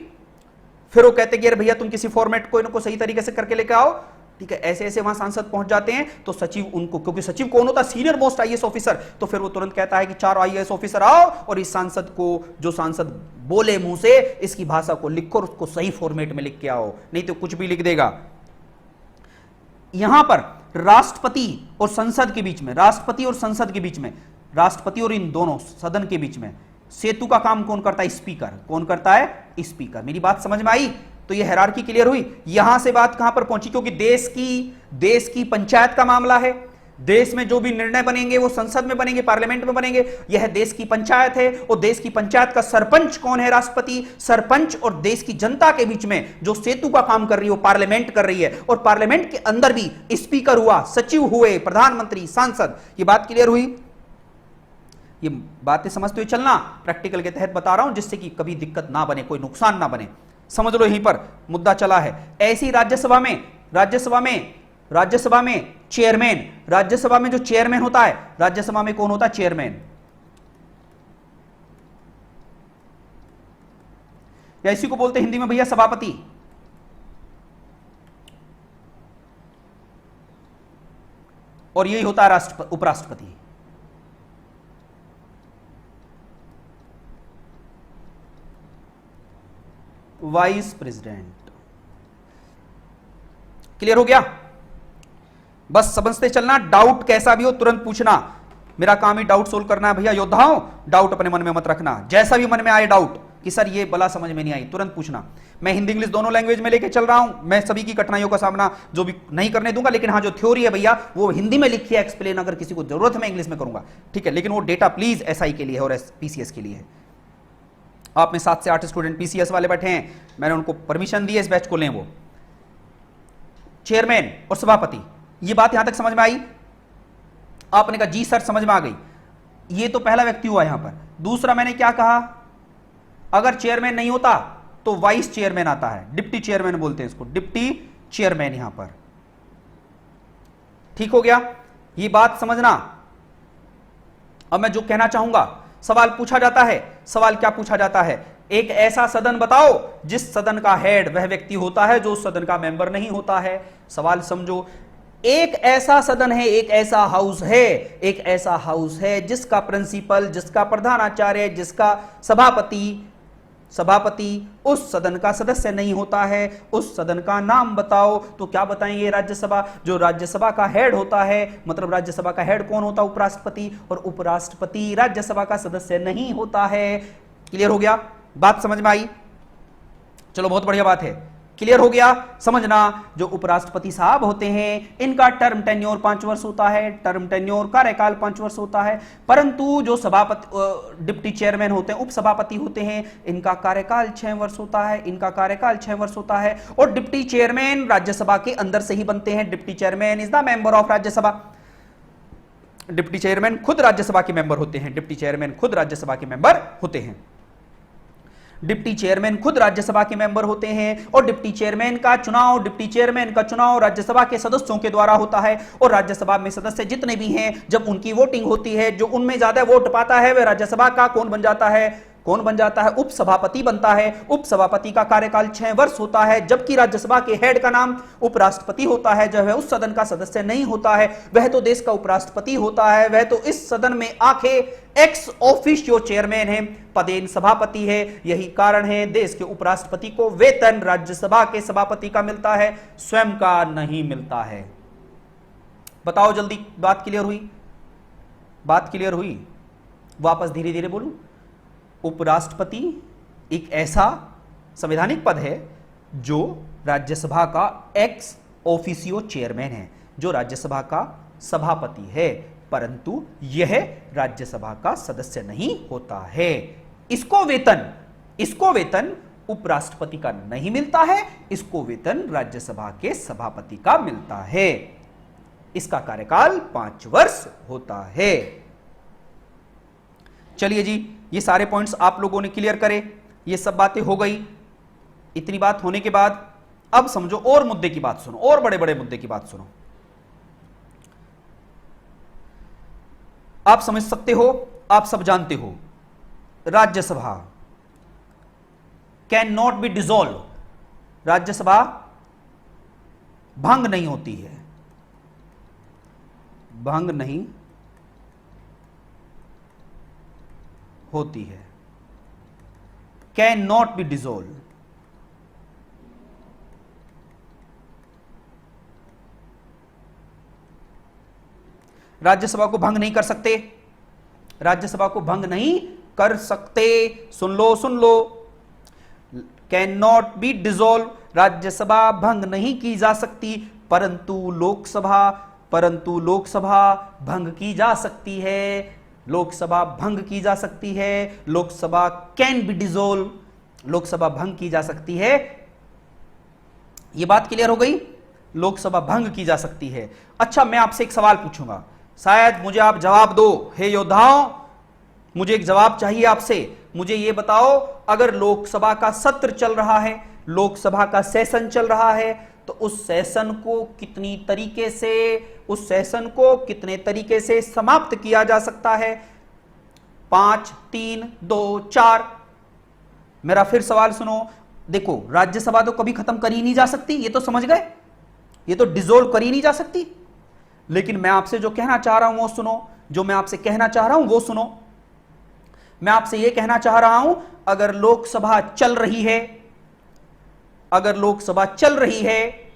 फिर वो कहते हैं कि भैया तुम किसी फॉर्मेट को इनको सही तरीके से करके लेके आओ। ठीक है, ऐसे ऐसे वहां सांसद पहुंच जाते हैं, तो सचिव उनको, क्योंकि सचिव कौन होता है? सीनियर मोस्ट आईएएस ऑफिसर, तो फिर वो तुरंत कहता है कि 4 आईएएस ऑफिसर आओ और इस सांसद को, जो सांसद बोले मुंह से, इसकी भाषा को लिखो और उसको सही फॉर्मेट में लिख के आओ, नहीं तो कुछ भी लिख देगा। यहां पर राष्ट्रपति और संसद के बीच में, राष्ट्रपति और संसद के बीच में, राष्ट्रपति और इन दोनों सदन के बीच में सेतु का काम कौन करता है? स्पीकर। कौन करता है? स्पीकर। मेरी बात समझ में आई? तो ये हायरार्की क्लियर हुई। यहां से बात कहां पर पहुंची? क्योंकि देश की पंचायत का मामला है, देश में जो भी निर्णय बनेंगे वो संसद में बनेंगे, पार्लियामेंट में बनेंगे, यह देश की पंचायत है, और देश की पंचायत का सरपंच कौन है? राष्ट्रपति। सरपंच और देश की जनता के बीच में जो सेतु का काम कर रही है वो पार्लियामेंट कर रही है, और पार्लियामेंट के अंदर भी स्पीकर हुआ, सचिव हुए, प्रधानमंत्री, सांसद। ये बात क्लियर हुई? ये बातें समझते हुए चलना, प्रैक्टिकल के तहत बता रहा हूं, जिससे कि कभी दिक्कत ना बने, कोई नुकसान ना बने। समझ लो, यहीं पर मुद्दा चला है। ऐसी राज्यसभा में चेयरमैन, राज्यसभा में जो चेयरमैन होता है, राज्यसभा में कौन होता है? चेयरमैन, या इसी को बोलते हैं हिंदी में भैया सभापति। और यही होता है उपराष्ट्रपति। Vice president. क्लियर हो गया? बस समझते चलना, डाउट कैसा भी हो तुरंत पूछना। मेरा काम ही डाउट सोल्व करना है भैया योद्धाओं, डाउट अपने मन में मत रखना। जैसा भी मन में आए डाउट कि सर ये बला समझ में नहीं आई, तुरंत पूछना। मैं हिंदी इंग्लिश दोनों लैंग्वेज में लेके चल रहा हूं, मैं सभी की कठिनाइयों का सामना जो भी नहीं करने दूंगा, लेकिन हाँ जो थ्योरी है भैया वो हिंदी में लिखी है, एक्सप्लेन अगर किसी को जरूरत है मैं इंग्लिश में करूंगा, ठीक है, लेकिन वो डेटा प्लीज एसआई के लिए है और पीसीएस के लिए है। आप में 7 से 8 स्टूडेंट पीसीएस वाले बैठे हैं, मैंने उनको परमिशन दी है इस बैच को लें। वो चेयरमैन और सभापति, ये बात यहां तक समझ में आई? आपने कहा जी सर समझ में आ गई। ये तो पहला व्यक्ति हुआ यहां पर। दूसरा मैंने क्या कहा? अगर चेयरमैन नहीं होता तो वाइस चेयरमैन आता है, डिप्टी चेयरमैन बोलते हैं इसको, डिप्टी चेयरमैन यहां पर। ठीक हो गया? ये बात समझना। अब मैं जो कहना चाहूंगा, सवाल पूछा जाता है, सवाल क्या पूछा जाता है? एक ऐसा सदन बताओ जिस सदन का हेड वह व्यक्ति होता है जो उस सदन का मेंबर नहीं होता है। सवाल समझो, एक ऐसा सदन है, एक ऐसा हाउस है, एक ऐसा हाउस है जिसका प्रिंसिपल, जिसका प्रधानाचार्य, जिसका सभापति उस सदन का सदस्य नहीं होता है। उस सदन का नाम बताओ। तो क्या बताएंगे? राज्यसभा। जो राज्यसभा का हेड होता है, मतलब राज्यसभा का हेड कौन होता है? उपराष्ट्रपति, और उपराष्ट्रपति राज्यसभा का सदस्य नहीं होता है। क्लियर हो गया? बात समझ में आई? चलो बहुत बढ़िया बात है। क्लियर हो गया? समझना, जो उपराष्ट्रपति साहब होते हैं इनका टर्म टेन्योर 5 वर्ष होता है, टर्म टेन्योर कार्यकाल 5 वर्ष होता है, परंतु जो सभापति डिप्टी चेयरमैन होते हैं, उपसभापति होते हैं, इनका कार्यकाल 6 वर्ष होता है, इनका कार्यकाल 6 वर्ष होता है। और डिप्टी चेयरमैन राज्यसभा के अंदर से ही बनते हैं। Deputy chairman is the member of Rajya Sabha. Deputy chairman खुद राज्यसभा के मेंबर होते हैं। डिप्टी चेयरमैन खुद राज्यसभा के मेंबर होते हैं। डिप्टी चेयरमैन खुद राज्यसभा के मेंबर होते हैं। और डिप्टी चेयरमैन का चुनाव राज्यसभा के सदस्यों के द्वारा होता है। और राज्यसभा में सदस्य जितने भी हैं, जब उनकी वोटिंग होती है, जो उनमें ज्यादा वोट पाता है वह राज्यसभा का कौन बन जाता है? उपसभापति बनता है। उपसभापति का कार्यकाल 6 वर्ष होता है, जबकि राज्यसभा के हेड का नाम उपराष्ट्रपति होता है। जो है उस सदन का सदस्य नहीं होता है, वह तो देश का उपराष्ट्रपति होता है, वह तो इस सदन में आखिर एक्स ऑफिशियो चेयरमैन है, पदेन सभापति है। यही कारण है देश के उपराष्ट्रपति को वेतन राज्यसभा के सभापति का मिलता है, स्वयं का नहीं मिलता है। बताओ जल्दी, बात क्लियर हुई? वापस धीरे धीरे बोलूं। उपराष्ट्रपति एक ऐसा संवैधानिक पद है जो राज्यसभा का एक्स ऑफिशियो चेयरमैन है, जो राज्यसभा का सभापति है, परंतु यह राज्यसभा का सदस्य नहीं होता है। इसको वेतन उपराष्ट्रपति का नहीं मिलता है, इसको वेतन राज्यसभा के सभापति का मिलता है। इसका कार्यकाल 5 वर्ष होता है। चलिए जी, ये सारे पॉइंट्स आप लोगों ने क्लियर करे। ये सब बातें हो गई। इतनी बात होने के बाद अब समझो और मुद्दे की बात सुनो, और बड़े बड़े मुद्दे की बात सुनो। आप समझ सकते हो, आप सब जानते हो, Rajya Sabha can not be dissolve. Rajya Sabha भंग नहीं होती है, भंग नहीं होती है। Can not be dissolve. Rajya Sabha को भंग नहीं कर सकते, राज्यसभा को भंग नहीं कर सकते। सुन लो, can not be dissolve. Rajya Sabha भंग नहीं की जा सकती, परंतु लोकसभा भंग की जा सकती है। लोकसभा भंग की जा सकती है। Lok Sabha can be dissolve. Lok Sabha भंग की जा सकती है। यह बात क्लियर हो गई? लोकसभा भंग की जा सकती है। अच्छा, मैं आपसे एक सवाल पूछूंगा, शायद मुझे आप जवाब दो। हे योद्धाओं, मुझे एक जवाब चाहिए आपसे। मुझे यह बताओ, अगर लोकसभा का सत्र चल रहा है, लोकसभा का सेशन चल रहा है, तो उस सेशन को कितने तरीके से समाप्त किया जा सकता है? 5, 3, 2, 4। मेरा फिर सवाल सुनो। देखो, राज्यसभा तो कभी खत्म कर ही नहीं जा सकती, ये तो समझ गए, ये तो डिसॉल्व कर ही नहीं जा सकती। लेकिन मैं आपसे जो कहना चाह रहा हूं वो सुनो, मैं आपसे यह कहना चाह रहा हूं, अगर लोकसभा चल रही है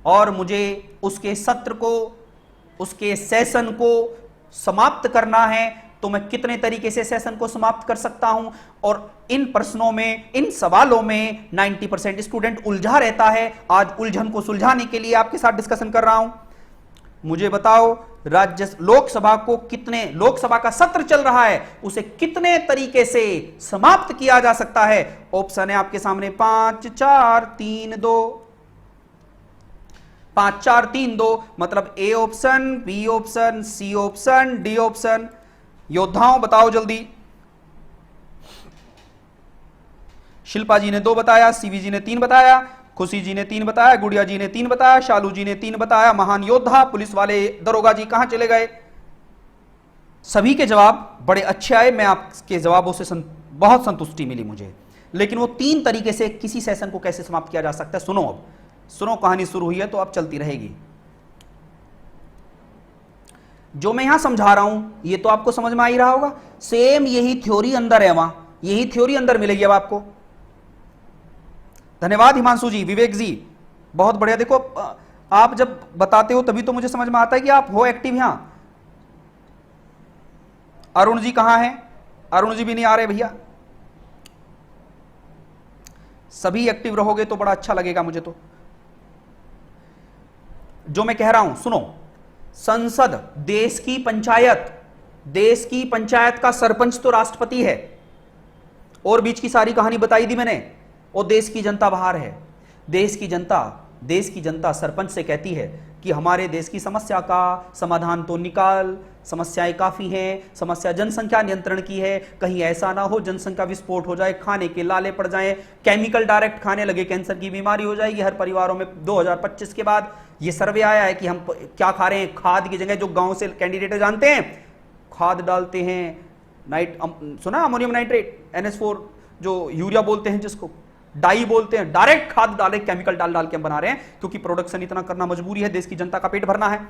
और मुझे उसके सत्र को, उसके सेशन को समाप्त करना है, तो मैं कितने तरीके से सेशन को समाप्त कर सकता हूं? और इन प्रश्नों में, इन सवालों में 90% स्टूडेंट उलझा रहता है। आज उलझन को सुलझाने के लिए आपके साथ डिस्कशन कर रहा हूं। मुझे बताओ, लोकसभा का सत्र चल रहा है, उसे कितने तरीके से समाप्त किया जा सकता है? ऑप्शन है आपके सामने 5, 4, 3, 2। 5, 4, 3, 2 मतलब A option, B option, C option, D option. योद्धाओं बताओ जल्दी। शिल्पा जी ने 2 बताया, सीवी जी ने 3 बताया, खुशी जी ने 3 बताया, गुड़िया जी ने 3 बताया, शालू जी ने 3 बताया। महान योद्धा पुलिस वाले दरोगा जी कहां चले गए? सभी के जवाब बड़े अच्छे आए, मैं आपके जवाबों से बहुत संतुष्टि मिली मुझे। लेकिन वो 3 तरीके से किसी सेशन को कैसे समाप्त किया जा सकता है, सुनो। अब सुनो, कहानी शुरू हुई है तो अब चलती रहेगी। जो मैं यहां समझा रहा हूं ये तो आपको समझ में आ ही रहा होगा। सेम यही थ्योरी अंदर है, वहां यही थ्योरी अंदर मिलेगी अब आपको। धन्यवाद हिमांशु जी, विवेक जी, बहुत बढ़िया। देखो, आप जब बताते हो तभी तो मुझे समझ में आता है कि आप हो एक्टिव यहां। अरुण जी कहां हैं? अरुण जी भी नहीं आ रहे भैया। सभी एक्टिव रहोगे तो बड़ा अच्छा लगेगा मुझे। तो जो मैं कह रहा हूं सुनो, संसद देश की पंचायत का सरपंच तो राष्ट्रपति है, और बीच की सारी कहानी बताई दी मैंने। और देश की जनता बाहर है। देश की जनता सरपंच से कहती है कि हमारे देश की समस्या का समाधान तो निकाल, समस्याएं काफी हैं, समस्या जनसंख्या नियंत्रण की है, कहीं ऐसा ना हो जनसंख्या विस्फोट हो जाए, खाने के लाले पड़ जाएं, केमिकल डायरेक्ट खाने लगे, कैंसर की बीमारी हो जाएगी हर परिवारों में। 2025 के बाद ये सर्वे आया है कि हम क्या खा रहे हैं, खाद की जगह, जो गांव से कैंडिडेट जानते हैं, खाद डालते हैं, सुना अमोनियम नाइट्रेट, NH4, जो यूरिया बोलते हैं, जिसको डाई बोलते हैं, डायरेक्ट खाद डाले, केमिकल डाल के हम बना रहे हैं, क्योंकि प्रोडक्शन इतना करना मजबूरी है, देश की जनता का पेट भरना है।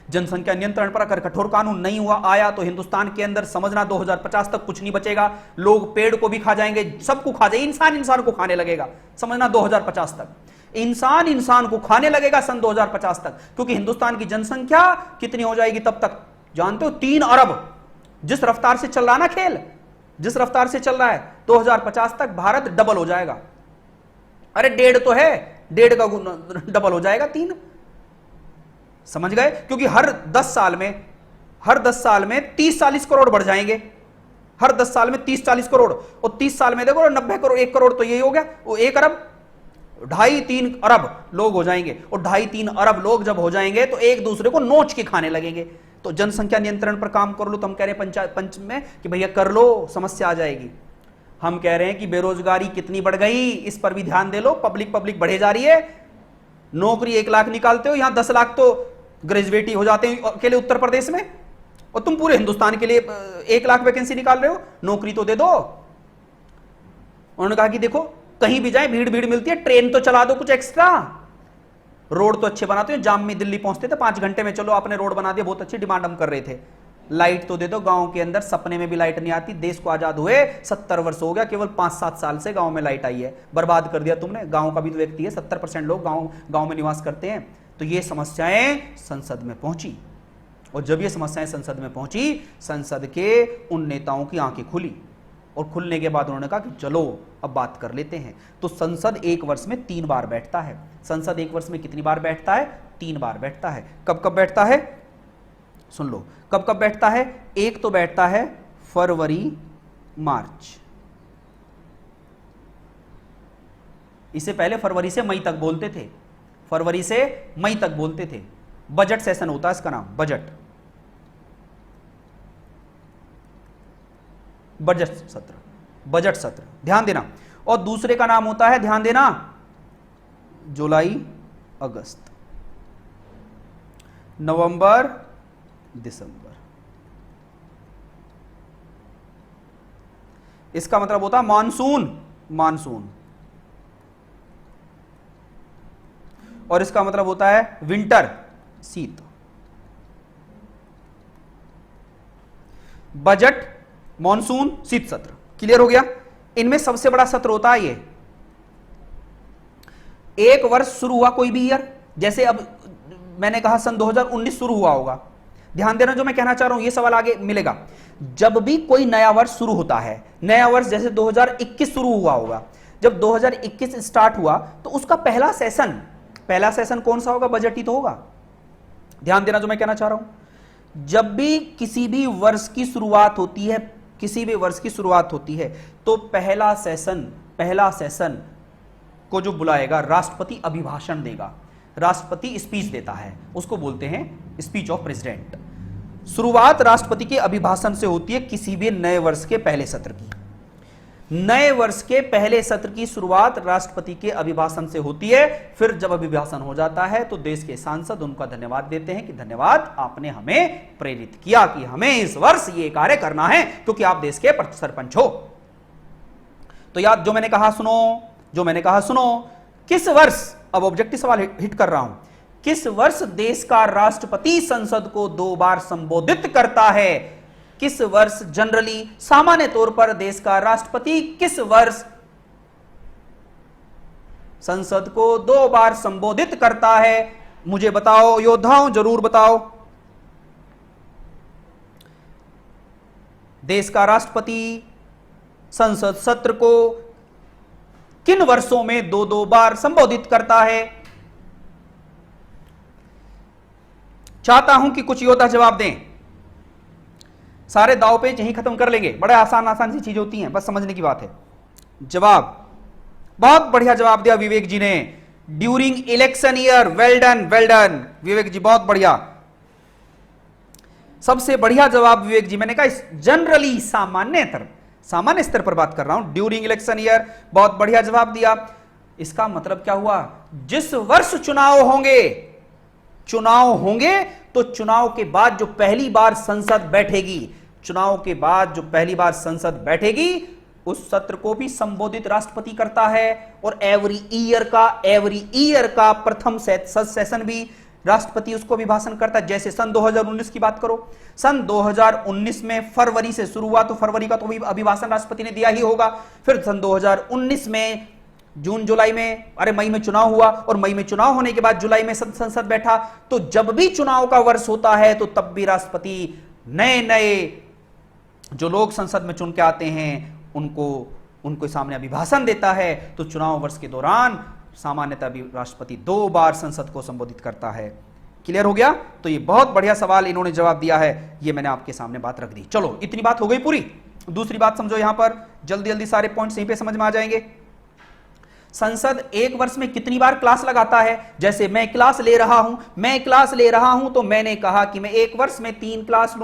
जनसंख्या नियंत्रण पर अगर कठोर कानून नहीं हुआ आया तो हिंदुस्तान के अंदर समझना 2050 तक कुछ नहीं बचेगा। लोग पेड़ को भी खा जाएंगे, सबको खा जाएंगे, इंसान को खाने लगेगा। समझना 2050 तक इंसान को खाने लगेगा, सन 2050 तक, क्योंकि हिंदुस्तान की जनसंख्या कितनी हो जाएगी तब तक, जानते हो? 3 अरब। जिस रफ्तार से चल रहा ना खेल, जिस रफ्तार से चल रहा है, 2050 तक भारत डबल हो जाएगा। अरे 1.5 तो है, 1.5 का डबल हो जाएगा 3। समझ गए? क्योंकि हर 10 साल में 30-40 करोड़ बढ़ जाएंगे। हर 10 साल में 30-40 करोड़, और 30 साल में देखो 90 करोड़, 1 करोड़ तो यही हो गया, वो 1 अरब, 2.5-3 अरब लोग हो जाएंगे। और 2.5-3 अरब लोग जब हो जाएंगे तो एक दूसरे को नोच के खाने लगेंगे। तो जनसंख्या नियंत्रण पर काम कर लो, तो हम कह रहे हैं पंच में कि भैया कर लो, समस्या आ जाएगी। हम कह रहे हैं कि बेरोजगारी कितनी बढ़ गई, इस पर भी ध्यान दे लो। पब्लिक बढ़े जा रही है। नौकरी 1 लाख निकालते हो, यहां 10 लाख तो ग्रेजुएटी हो जाते हैं अकेले उत्तर प्रदेश में, और तुम पूरे हिंदुस्तान के लिए 1 लाख वैकेंसी निकाल रहे हो। नौकरी तो दे दो। उन्होंने कहा कि देखो कहीं भी जाए भीड़ मिलती है, ट्रेन तो चला दो कुछ एक्स्ट्रा, रोड तो अच्छे बनाते हो, जाम में दिल्ली पहुंचते थे 5 घंटे में, चलो आपने रोड बना दिया, बहुत अच्छी डिमांड हम कर रहे थे। लाइट तो दे दो। गांव के अंदर सपने में भी लाइट नहीं आती। देश को आजाद हुए 70 वर्ष हो गया, केवल 5-7 साल से गांव में लाइट आई है। बर्बाद कर दिया तुमने। गांव का भी तो व्यक्ति है, 70% लोग गांव में निवास करते हैं। तो ये समस्याएं संसद में पहुंची, और जब ये समस्याएं संसद में पहुंची, संसद के उन नेताओं की आंखें खुली, और खुलने के बाद उन्होंने कहा कि चलो अब बात कर लेते हैं। तो संसद 1 वर्ष में 3 बार बैठता है। संसद 1 वर्ष में कितनी बार बैठता है? 3 बार बैठता है। कब बैठता है? सुन लो, कब बैठता है? एक तो बैठता है फरवरी मार्च, इसे पहले फरवरी से मई तक बोलते थे, फरवरी से मई तक बोलते थे। बजट सेशन होता है इसका नाम, बजट सत्र, ध्यान देना। और दूसरे का नाम होता है, ध्यान देना, जुलाई अगस्त, नवंबर दिसंबर। इसका मतलब होता है मानसून, और इसका मतलब होता है विंटर, शीत। बजट, मॉनसून, शीत सत्र। क्लियर हो गया? इनमें सबसे बड़ा सत्र होता है ये। एक वर्ष शुरू हुआ कोई भी ईयर, जैसे अब मैंने कहा सन 2019 शुरू हुआ होगा। ध्यान देना जो मैं कहना चाह रहा हूं, ये सवाल आगे मिलेगा। जब भी कोई नया वर्ष शुरू होता है, नया वर्ष जैसे 2021 शुरू हुआ होगा, जब 2021 स्टार्ट हुआ तो उसका पहला सेशन कौन सा होगा? बजट ही तो होगा। ध्यान देना जो मैं कहना चाह रहा हूं, जब भी किसी भी वर्ष की शुरुआत होती है, तो पहला सेशन को जो बुलाएगा, राष्ट्रपति अभिभाषण देगा, राष्ट्रपति स्पीच देता है, उसको बोलते हैं स्पीच ऑफ प्रेसिडेंट। शुरुआत राष्ट्रपति के अभिभाषण से होती है किसी भी नए वर्ष के पहले सत्र की। नए वर्ष के पहले सत्र की शुरुआत राष्ट्रपति के अभिभाषण से होती है। फिर जब अभिभाषण हो जाता है तो देश के सांसद उनका धन्यवाद देते हैं कि धन्यवाद, आपने हमें प्रेरित किया कि हमें इस वर्ष ये कार्य करना है, क्योंकि आप देश के सरपंच हो। तो याद जो मैंने कहा सुनो, किस वर्ष, अब ऑब्जेक्टिव सवाल हिट कर रहा हूं, किस वर्ष देश का राष्ट्रपति संसद को 2 बार संबोधित करता है? किस वर्ष जनरली, सामान्य तौर पर देश का राष्ट्रपति किस वर्ष संसद को 2 बार संबोधित करता है? मुझे बताओ योद्धाओं, जरूर बताओ। देश का राष्ट्रपति संसद सत्र को किन वर्षों में 2-2 बार संबोधित करता है? चाहता हूं कि कुछ योद्धा जवाब दें। सारे दाव पेच यहीं खत्म कर लेंगे, बड़े आसान आसान सी चीजें होती हैं, बस समझने की बात है। जवाब, बहुत बढ़िया जवाब दिया विवेक जी ने, during election year. Well done, well done Vivek ji, बहुत बढ़िया, सबसे बढ़िया जवाब विवेक जी। मैंने कहा जनरली, सामान्य स्तर पर बात कर रहा हूं, ड्यूरिंग इलेक्शन ईयर, बहुत बढ़िया जवाब दिया। इसका मतलब क्या हुआ? जिस वर्ष चुनाव होंगे तो चुनाव के बाद जो पहली बार संसद बैठेगी, उस सत्र को भी संबोधित राष्ट्रपति करता है। और एवरी ईयर का प्रथम सेशन भी राष्ट्रपति उसको भी भाषण करता है। जैसे सन 2019 की बात करो, सन 2019 में फरवरी से शुरू हुआ, तो फरवरी का तो अभिभाषण राष्ट्रपति ने दिया ही होगा। फिर सन 2019 में जून जुलाई में, मई में चुनाव हुआ, और मई में चुनाव होने के बाद जुलाई में संसद बैठा। तो जब भी चुनाव का वर्ष होता है तो तब भी राष्ट्रपति नए जो लोग संसद में चुन के आते हैं उनको सामने अभिभाषण देता है। तो चुनाव वर्ष के दौरान सामान्यतः भी राष्ट्रपति 2 बार संसद को संबोधित करता है। क्लियर हो गया? तो ये बहुत बढ़िया सवाल इन्होंने जवाब दिया है, ये मैंने आपके सामने बात रख दी। चलो, इतनी बात हो गई पूरी। दूसरी बात समझो, यहां पर जल्दी जल्दी सारे पॉइंट्स यहीं पे समझ में आ जाएंगे। संसद एक वर्ष में कितनी बार क्लास लगाता है? जैसे मैं क्लास ले रहा हूं तो मैंने कहा कि मैं एक वर्ष में 3 क्लास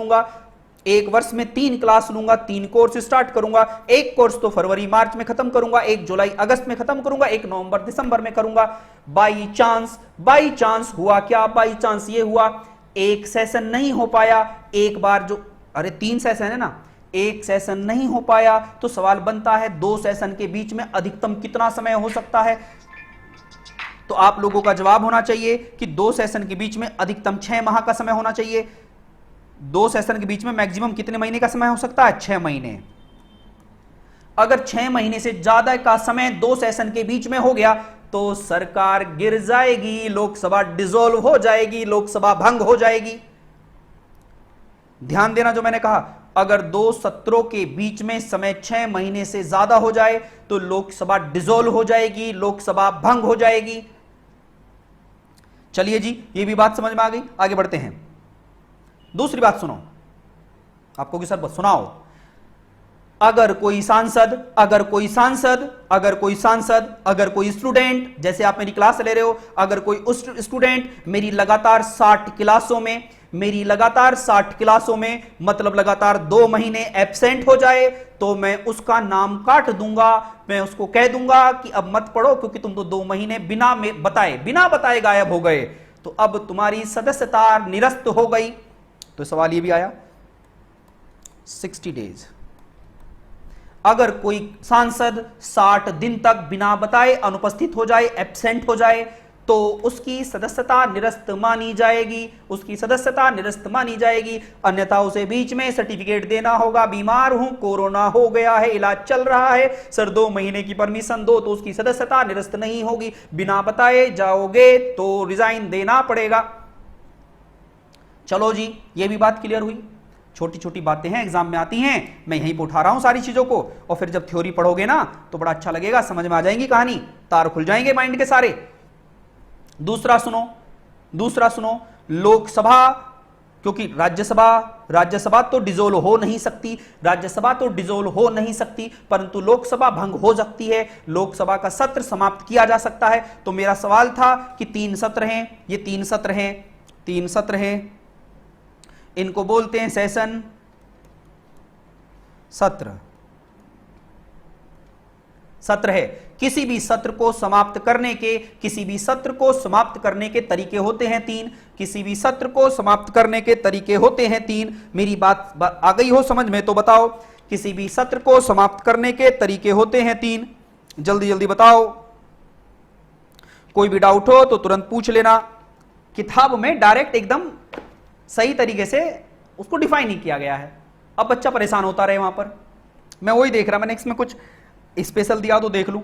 लूंगा, 3 कोर्स स्टार्ट करूंगा। एक कोर्स तो फरवरी मार्च में खत्म करूंगा, एक जुलाई अगस्त में खत्म करूंगा, एक नवंबर दिसंबर में करूंगा। बाई चांस हुआ क्या? बाई चांस ये हुआ, एक सेशन नहीं हो पाया, एक बार 3 सेशन है ना, एक सेशन नहीं हो पाया, तो सवाल बनता है 2 सेशन के बीच में अधिकतम कितना समय हो सकता है? तो आप लोगों का जवाब होना चाहिए कि 2 सेशन के बीच में अधिकतम 6 माह का समय होना चाहिए। 2 सेशन के बीच में मैक्सिमम कितने महीने का समय हो सकता है? 6 महीने। अगर 6 महीने से ज्यादा का समय 2 सेशन के बीच में हो गया तो सरकार गिर जाएगी, लोकसभा डिसॉल्व हो जाएगी, लोकसभा भंग हो जाएगी। ध्यान देना जो मैंने कहा, अगर 2 सत्रों के बीच में समय 6 महीने से ज्यादा हो जाए तो लोकसभा डिसॉल्व हो जाएगी, लोकसभा भंग हो जाएगी। चलिए जी, ये भी बात समझ में आ गई, आगे बढ़ते हैं। दूसरी बात सुनो, आपको कि सर सुनाओ, अगर कोई स्टूडेंट, जैसे आप मेरी क्लास ले रहे हो, अगर कोई स्टूडेंट मेरी लगातार 60 क्लासों में मतलब लगातार 2 महीने एब्सेंट हो जाए, तो मैं उसका नाम काट दूंगा। मैं उसको कह दूंगा कि अब मत पढ़ो, क्योंकि तुम तो 2 महीने बिना बताए गायब हो गए, तो अब तुम्हारी सदस्यता निरस्त हो गई। तो सवाल ये भी आया 60 डेज। अगर कोई सांसद 60 दिन तक बिना बताए अनुपस्थित हो जाए, एब्सेंट हो जाए, तो उसकी सदस्यता निरस्त मानी जाएगी। अन्यथा उसे बीच में सर्टिफिकेट देना होगा, बीमार हूं, कोरोना हो गया है, इलाज चल रहा है, सर 2 महीने की परमिशन दो, तो उसकी सदस्यता निरस्त नहीं होगी। बिना बताए जाओगे तो रिजाइन देना पड़ेगा। चलो जी, ये भी बात क्लियर हुई। छोटी छोटी बातें हैं, एग्जाम में आती हैं, मैं यहीं पर उठा रहा हूं सारी चीजों को, और फिर जब थ्योरी पढ़ोगे ना तो बड़ा अच्छा लगेगा, समझ में आ जाएंगी कहानी, तार खुल जाएंगे माइंड के सारे। दूसरा सुनो, लोकसभा, क्योंकि राज्यसभा तो डिसॉल्व हो नहीं सकती, परंतु लोकसभा भंग हो सकती है, लोकसभा का सत्र समाप्त किया जा सकता है। तो मेरा सवाल था कि 3 सत्र हैं, ये 3 सत्र हैं, इनको बोलते हैं सेशन, सत्र है। किसी भी सत्र को समाप्त करने के तरीके होते हैं 3। मेरी बात आ गई हो समझ में तो बताओ, किसी भी सत्र को समाप्त करने के तरीके होते हैं 3। जल्दी जल्दी बताओ, कोई भी डाउट हो तो तुरंत पूछ लेना। किताब में डायरेक्ट एकदम सही तरीके से उसको डिफाइन नहीं किया गया है, अब बच्चा परेशान होता रहे वहां पर। मैं वही देख रहा, मैंने इसमें कुछ स्पेशल दिया तो देख लूं,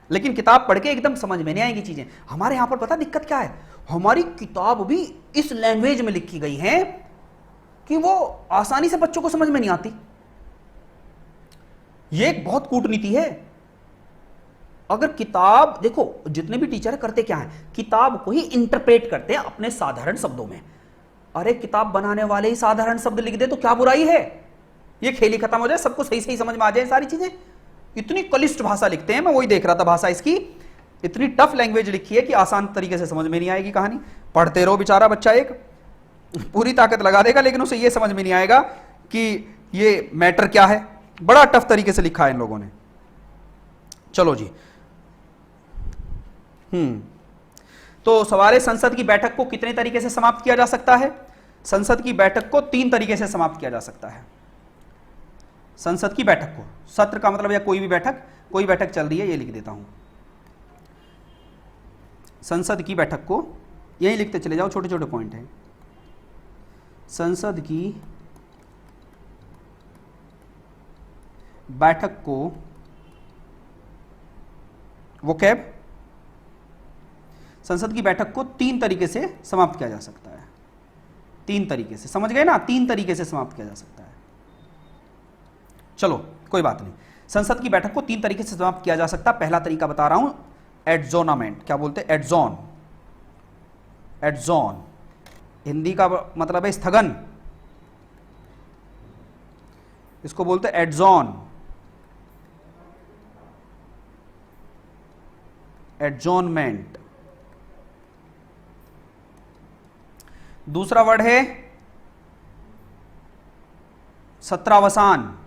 लेकिन किताब पढ़ के एकदम समझ में नहीं आएगी चीजें। हमारे यहां पर पता दिक्कत क्या है, हमारी किताब भी इस लैंग्वेज में लिखी गई है कि वो आसानी से बच्चों को समझ में नहीं आती। ये एक बहुत कूटनीति है। अगर किताब देखो, जितने भी टीचर करते क्या है, किताब को ही इंटरप्रेट करते हैं अपने साधारण शब्दों में। अरे किताब बनाने वाले ही साधारण शब्द लिख दे तो क्या बुराई है, ये खेल ही खत्म हो जाए, सबको सही सही समझ में आ जाए सारी चीजें। इतनी क्लिष्ट भाषा लिखते हैं, मैं वही देख रहा था, भाषा इसकी इतनी टफ लैंग्वेज लिखी है कि आसान तरीके से समझ में नहीं आएगी कहानी। पढ़ते रहो, बेचारा बच्चा एक पूरी ताकत लगा देगा, लेकिन उसे यह समझ में नहीं आएगा कि ये मैटर क्या है। बड़ा टफ तरीके से लिखा है इन लोगों ने। चलो जी, तो सवाल है, संसद की बैठक को कितने तरीके से समाप्त किया जा सकता है? संसद की बैठक को 3 तरीके से समाप्त किया जा सकता है। संसद की बैठक को, सत्र का मतलब या कोई भी बैठक, कोई बैठक चल रही है, ये लिख देता हूं। संसद की बैठक को यही लिखते चले जाओ, छोटे छोटे पॉइंट हैं। संसद की बैठक को वोकैब, संसद की बैठक को 3 तरीके से समाप्त किया जा सकता है। 3 तरीके से, समझ गए ना? 3 तरीके से समाप्त किया जा सकता है। चलो कोई बात नहीं, संसद की बैठक को 3 तरीके से समाप्त किया जा सकता है। पहला तरीका बता रहा हूं, एडजोर्नमेंट। क्या बोलते हैं? एडजोन। एडजोन हिंदी का मतलब है स्थगन, इसको बोलते हैं एडजोन। एडजोनमेंट। दूसरा वर्ड है सत्रावसान।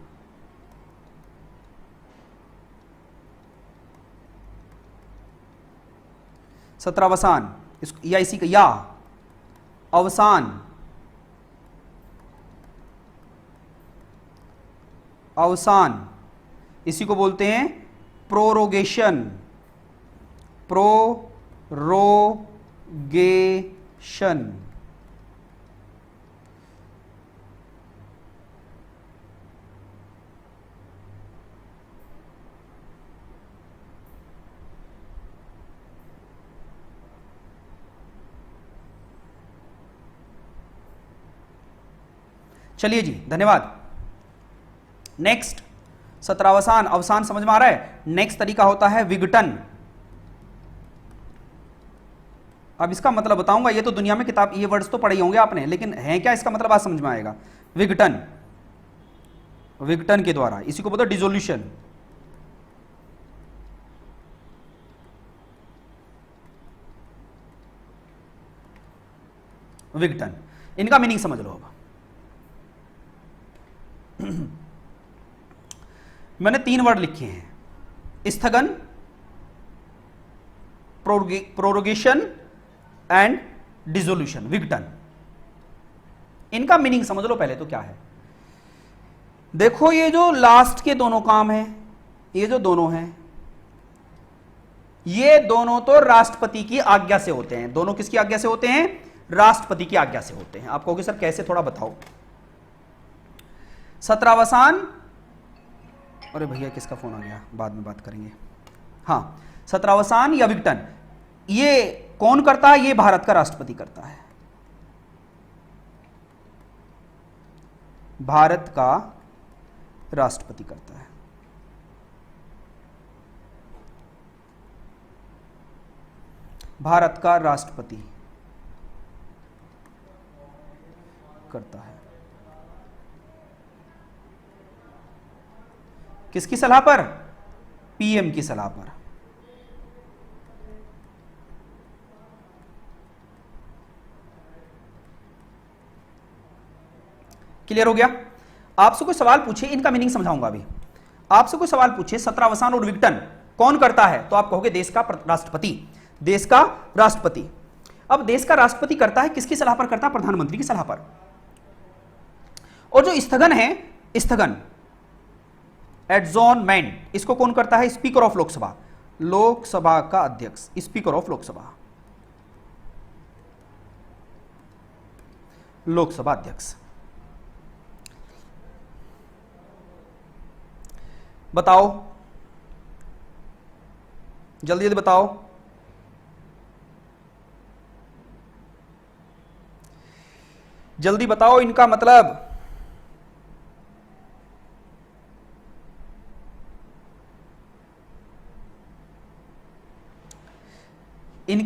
सत्रावसान, या इसी का या अवसान। अवसान इसी को बोलते हैं प्रोरोगेशन। प्रोरोगेशन। चलिए जी, धन्यवाद। नेक्स्ट, सत्रावसान, अवसान समझ में आ रहा है। नेक्स्ट तरीका होता है विघटन। अब इसका मतलब बताऊंगा, ये तो दुनिया में किताब, ये वर्ड्स तो पढ़े ही होंगे आपने, लेकिन है क्या इसका मतलब आज समझ में आएगा। विघटन, विघटन के द्वारा, इसी को बोलते हैं डिसोल्यूशन। विघटन, इनका मीनिंग समझ लो अब। मैंने 3 वर्ड लिखे हैं, स्थगन, प्रोरोगेशन एंड डिसोल्यूशन, विघटन। इनका मीनिंग समझ लो पहले तो क्या है। देखो ये जो लास्ट के दोनों काम हैं, ये जो दोनों हैं, ये दोनों तो राष्ट्रपति की आज्ञा से होते हैं। दोनों किसकी आज्ञा से होते हैं? राष्ट्रपति की आज्ञा से होते हैं। आप कहोगे सर कैसे, थोड़ा बताओ। सत्रावसान, अरे भैया किसका फोन आ गया, बाद में बात करेंगे। हां, सत्रावसान या विघटन, ये कौन करता है? ये भारत का राष्ट्रपति करता है। भारत का राष्ट्रपति करता है। भारत का राष्ट्रपति करता है। किसकी सलाह पर? पीएम की सलाह पर। क्लियर हो गया? आपसे कोई सवाल पूछे, इनका मीनिंग समझाऊंगा अभी। आपसे कोई सवाल पूछे सत्रावसान और विघटन कौन करता है, तो आप कहोगे देश का राष्ट्रपति। देश का राष्ट्रपति। अब देश का राष्ट्रपति करता है, किसकी सलाह पर करता है? प्रधानमंत्री की सलाह पर। और जो स्थगन है, स्थगन, एडजॉर्नमेंट, इसको कौन करता है? Speaker of Lok Sabha. लोकसभा का अध्यक्ष, स्पीकर ऑफ लोकसभा। लोकसभा अध्यक्ष। बताओ, जल्दी जल्दी बताओ। जल्दी बताओ इनका मतलब।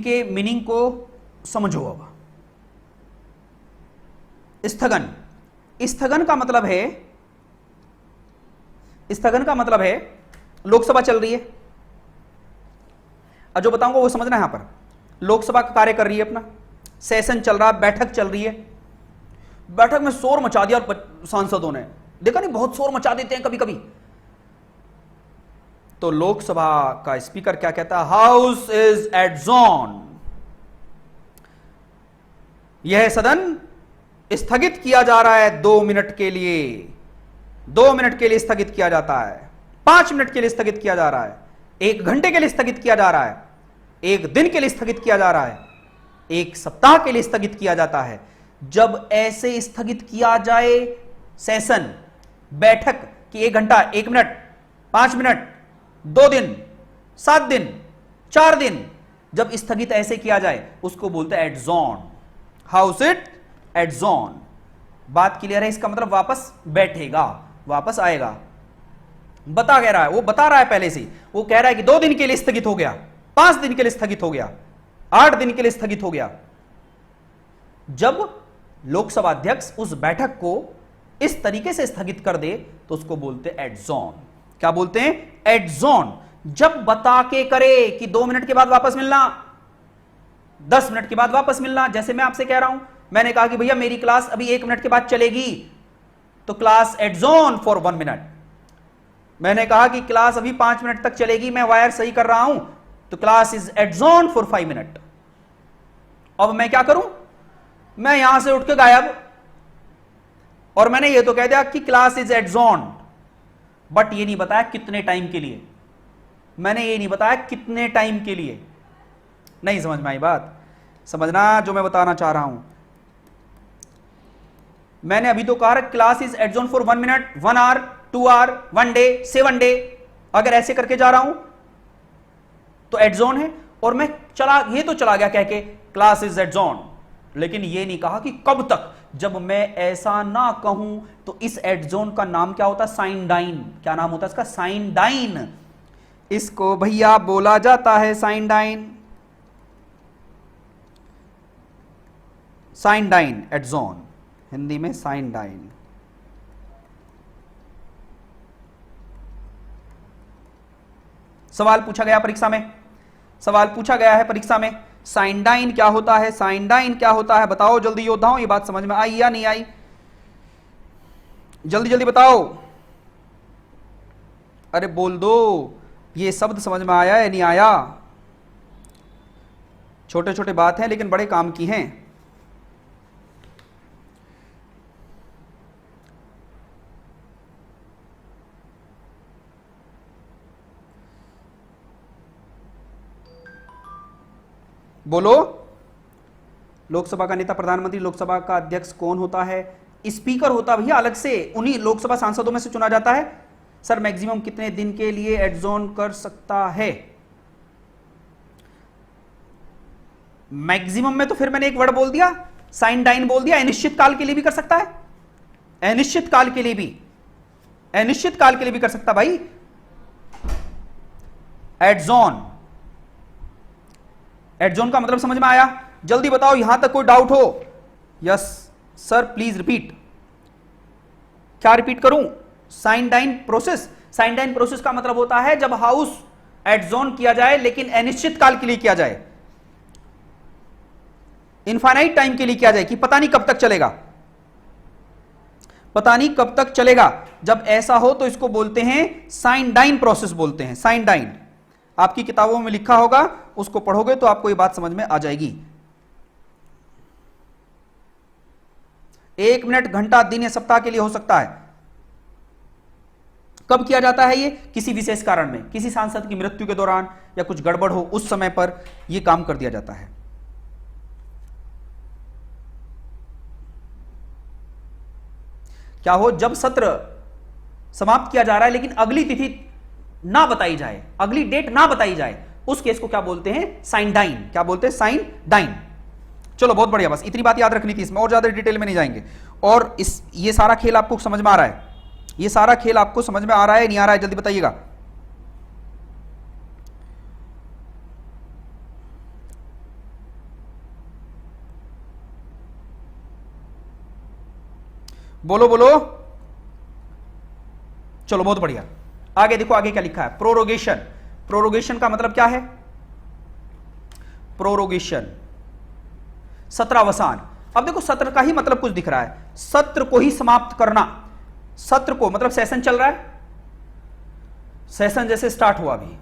इनके मीनिंग को समझो। अब स्थगन, स्थगन का मतलब है, स्थगन का मतलब है लोकसभा चल रही है, जो बताऊंगा वो समझना है। यहां पर लोकसभा का कार्य कर रही है, अपना सेशन चल रहा है, बैठक चल रही है, बैठक में शोर मचा दिया सांसदों ने, देखा नहीं बहुत शोर मचा देते हैं कभी कभी। तो लोकसभा का स्पीकर क्या कहता है, हाउस इज एडजॉर्न, यह सदन स्थगित किया जा रहा है 2 मिनट के लिए, 2 मिनट के लिए स्थगित किया जाता है, 5 मिनट के लिए स्थगित किया जा रहा है, 1 घंटे के लिए स्थगित किया जा रहा है, 1 दिन के लिए स्थगित किया जा रहा है, 1 सप्ताह के लिए स्थगित किया जाता है। जब ऐसे स्थगित किया जाए सेशन, बैठक की 1 घंटा, 1 मिनट, 5 मिनट, 2 दिन, 7 दिन, 4 दिन, जब स्थगित ऐसे किया जाए उसको बोलते हैं एडजॉर्न, हाउस इट एडजॉर्न। बात क्लियर है? इसका मतलब वापस बैठेगा, वापस आएगा। बता कह रहा है, वो बता रहा है पहले से, वो कह रहा है कि 2 दिन के लिए स्थगित हो गया, 5 दिन के लिए स्थगित हो गया, 8 दिन के लिए स्थगित हो गया। जब लोकसभा अध्यक्ष उस बैठक को इस तरीके से स्थगित कर दे तो उसको बोलते हैं एडजॉर्न। क्या बोलते हैं? एडजॉर्न। जब बता के करे कि 2 मिनट के बाद वापस मिलना, 10 मिनट के बाद वापस मिलना, जैसे मैं आपसे कह रहा हूं, मैंने कहा कि भैया मेरी क्लास अभी 1 मिनट के बाद चलेगी, तो क्लास एडजॉर्न फॉर 1 मिनट। मैंने कहा कि क्लास अभी 5 मिनट तक चलेगी, मैं वायर सही कर रहा हूं, तो class is adjourn for 5 minute. अब मैं क्या करूं? मैं यहां से उठ के गायब, और मैंने ये तो कह दिया कि क्लास इज एडजॉर्न, बट ये नहीं बताया कितने टाइम के लिए, मैंने ये नहीं बताया कितने टाइम के लिए। नहीं समझ में आई बात? समझना जो मैं बताना चाह रहा हूं। मैंने अभी तो कहा class is adjourn for 1 minute, 1 hour, 2 hour, 1 day, 7 day. अगर ऐसे करके जा रहा हूं तो एडजॉर्न है, और मैं चला, ये तो चला गया कह के क्लास इज एडजॉर्न, लेकिन ये नहीं कहा कि कब तक। जब मैं ऐसा ना कहूं तो इस एडजॉर्न का नाम क्या होता है? Sine die. क्या नाम होता है इसका? Sine die. इसको भैया बोला जाता है sine die, sine die, adjourn, Hindi में साइन डाइन। सवाल पूछा गया परीक्षा में, सवाल पूछा गया है परीक्षा में, साइन डाइन क्या होता है, साइन डाइन क्या होता है? बताओ जल्दी योद्धाओं, ये बात समझ में आई या नहीं आई? जल्दी जल्दी बताओ, अरे बोल दो, ये शब्द समझ में आया है नहीं आया? छोटे छोटे बात हैं लेकिन बड़े काम की हैं। बोलो। लोकसभा का नेता प्रधानमंत्री, लोकसभा का अध्यक्ष कौन होता है? स्पीकर होता भैया अलग से, उन्हीं लोकसभा सांसदों में से चुना जाता है। सर मैक्सिमम कितने दिन के लिए एडजॉर्न कर सकता है? मैक्सिमम में तो फिर मैंने एक वर्ड बोल दिया, साइन डाइन बोल दिया। अनिश्चित काल के लिए भी कर सकता है, अनिश्चित काल के लिए भी, अनिश्चित काल के लिए भी कर सकता भाई एडजॉर्न। एडजॉर्न का मतलब समझ में आया? जल्दी बताओ, यहां तक कोई डाउट हो? Yes sir please repeat. क्या रिपीट करूं? Sine die process. Sine die process का मतलब होता है जब हाउस एडजॉर्न किया जाए लेकिन अनिश्चित काल के लिए किया जाए, इनफाइनाइट टाइम के लिए किया जाए, कि पता नहीं कब तक चलेगा, पता नहीं कब तक चलेगा। जब ऐसा हो तो इसको बोलते हैं साइन डाइन प्रोसेस बोलते हैं, साइन डाइन। आपकी किताबों में लिखा होगा, उसको पढ़ोगे तो आपको ये बात समझ में आ जाएगी। 1 मिनट, घंटा, दिन या सप्ताह के लिए हो सकता है। कब किया जाता है ये? किसी विशेष कारण में, किसी सांसद की मृत्यु के दौरान या कुछ गड़बड़ हो उस समय पर यह काम कर दिया जाता है। क्या हो? जब सत्र समाप्त किया जा रहा है लेकिन अगली तिथि ना बताई जाए, अगली डेट ना बताई जाए, उस केस को क्या बोलते हैं? Sine die. क्या बोलते हैं? Sine die. चलो बहुत बढ़िया, बस इतनी बात याद रखनी थी, इसमें और ज्यादा डिटेल में नहीं जाएंगे। और ये सारा खेल आपको समझ में आ रहा है? ये सारा खेल आपको समझ में आ रहा है नहीं आ रहा है? जल्दी बताइएगा। बोलो बोलो, चलो बहुत बढ़िया। आगे देखो, आगे क्या लिखा है, प्रोरोगेशन। प्रोरोगेशन का मतलब क्या है? प्रोरोगेशन सत्रावसान। अब देखो सत्र का ही मतलब कुछ दिख रहा है, सत्र को ही समाप्त करना। सत्र को मतलब सेशन चल रहा है, सेशन जैसे स्टार्ट हुआ अभी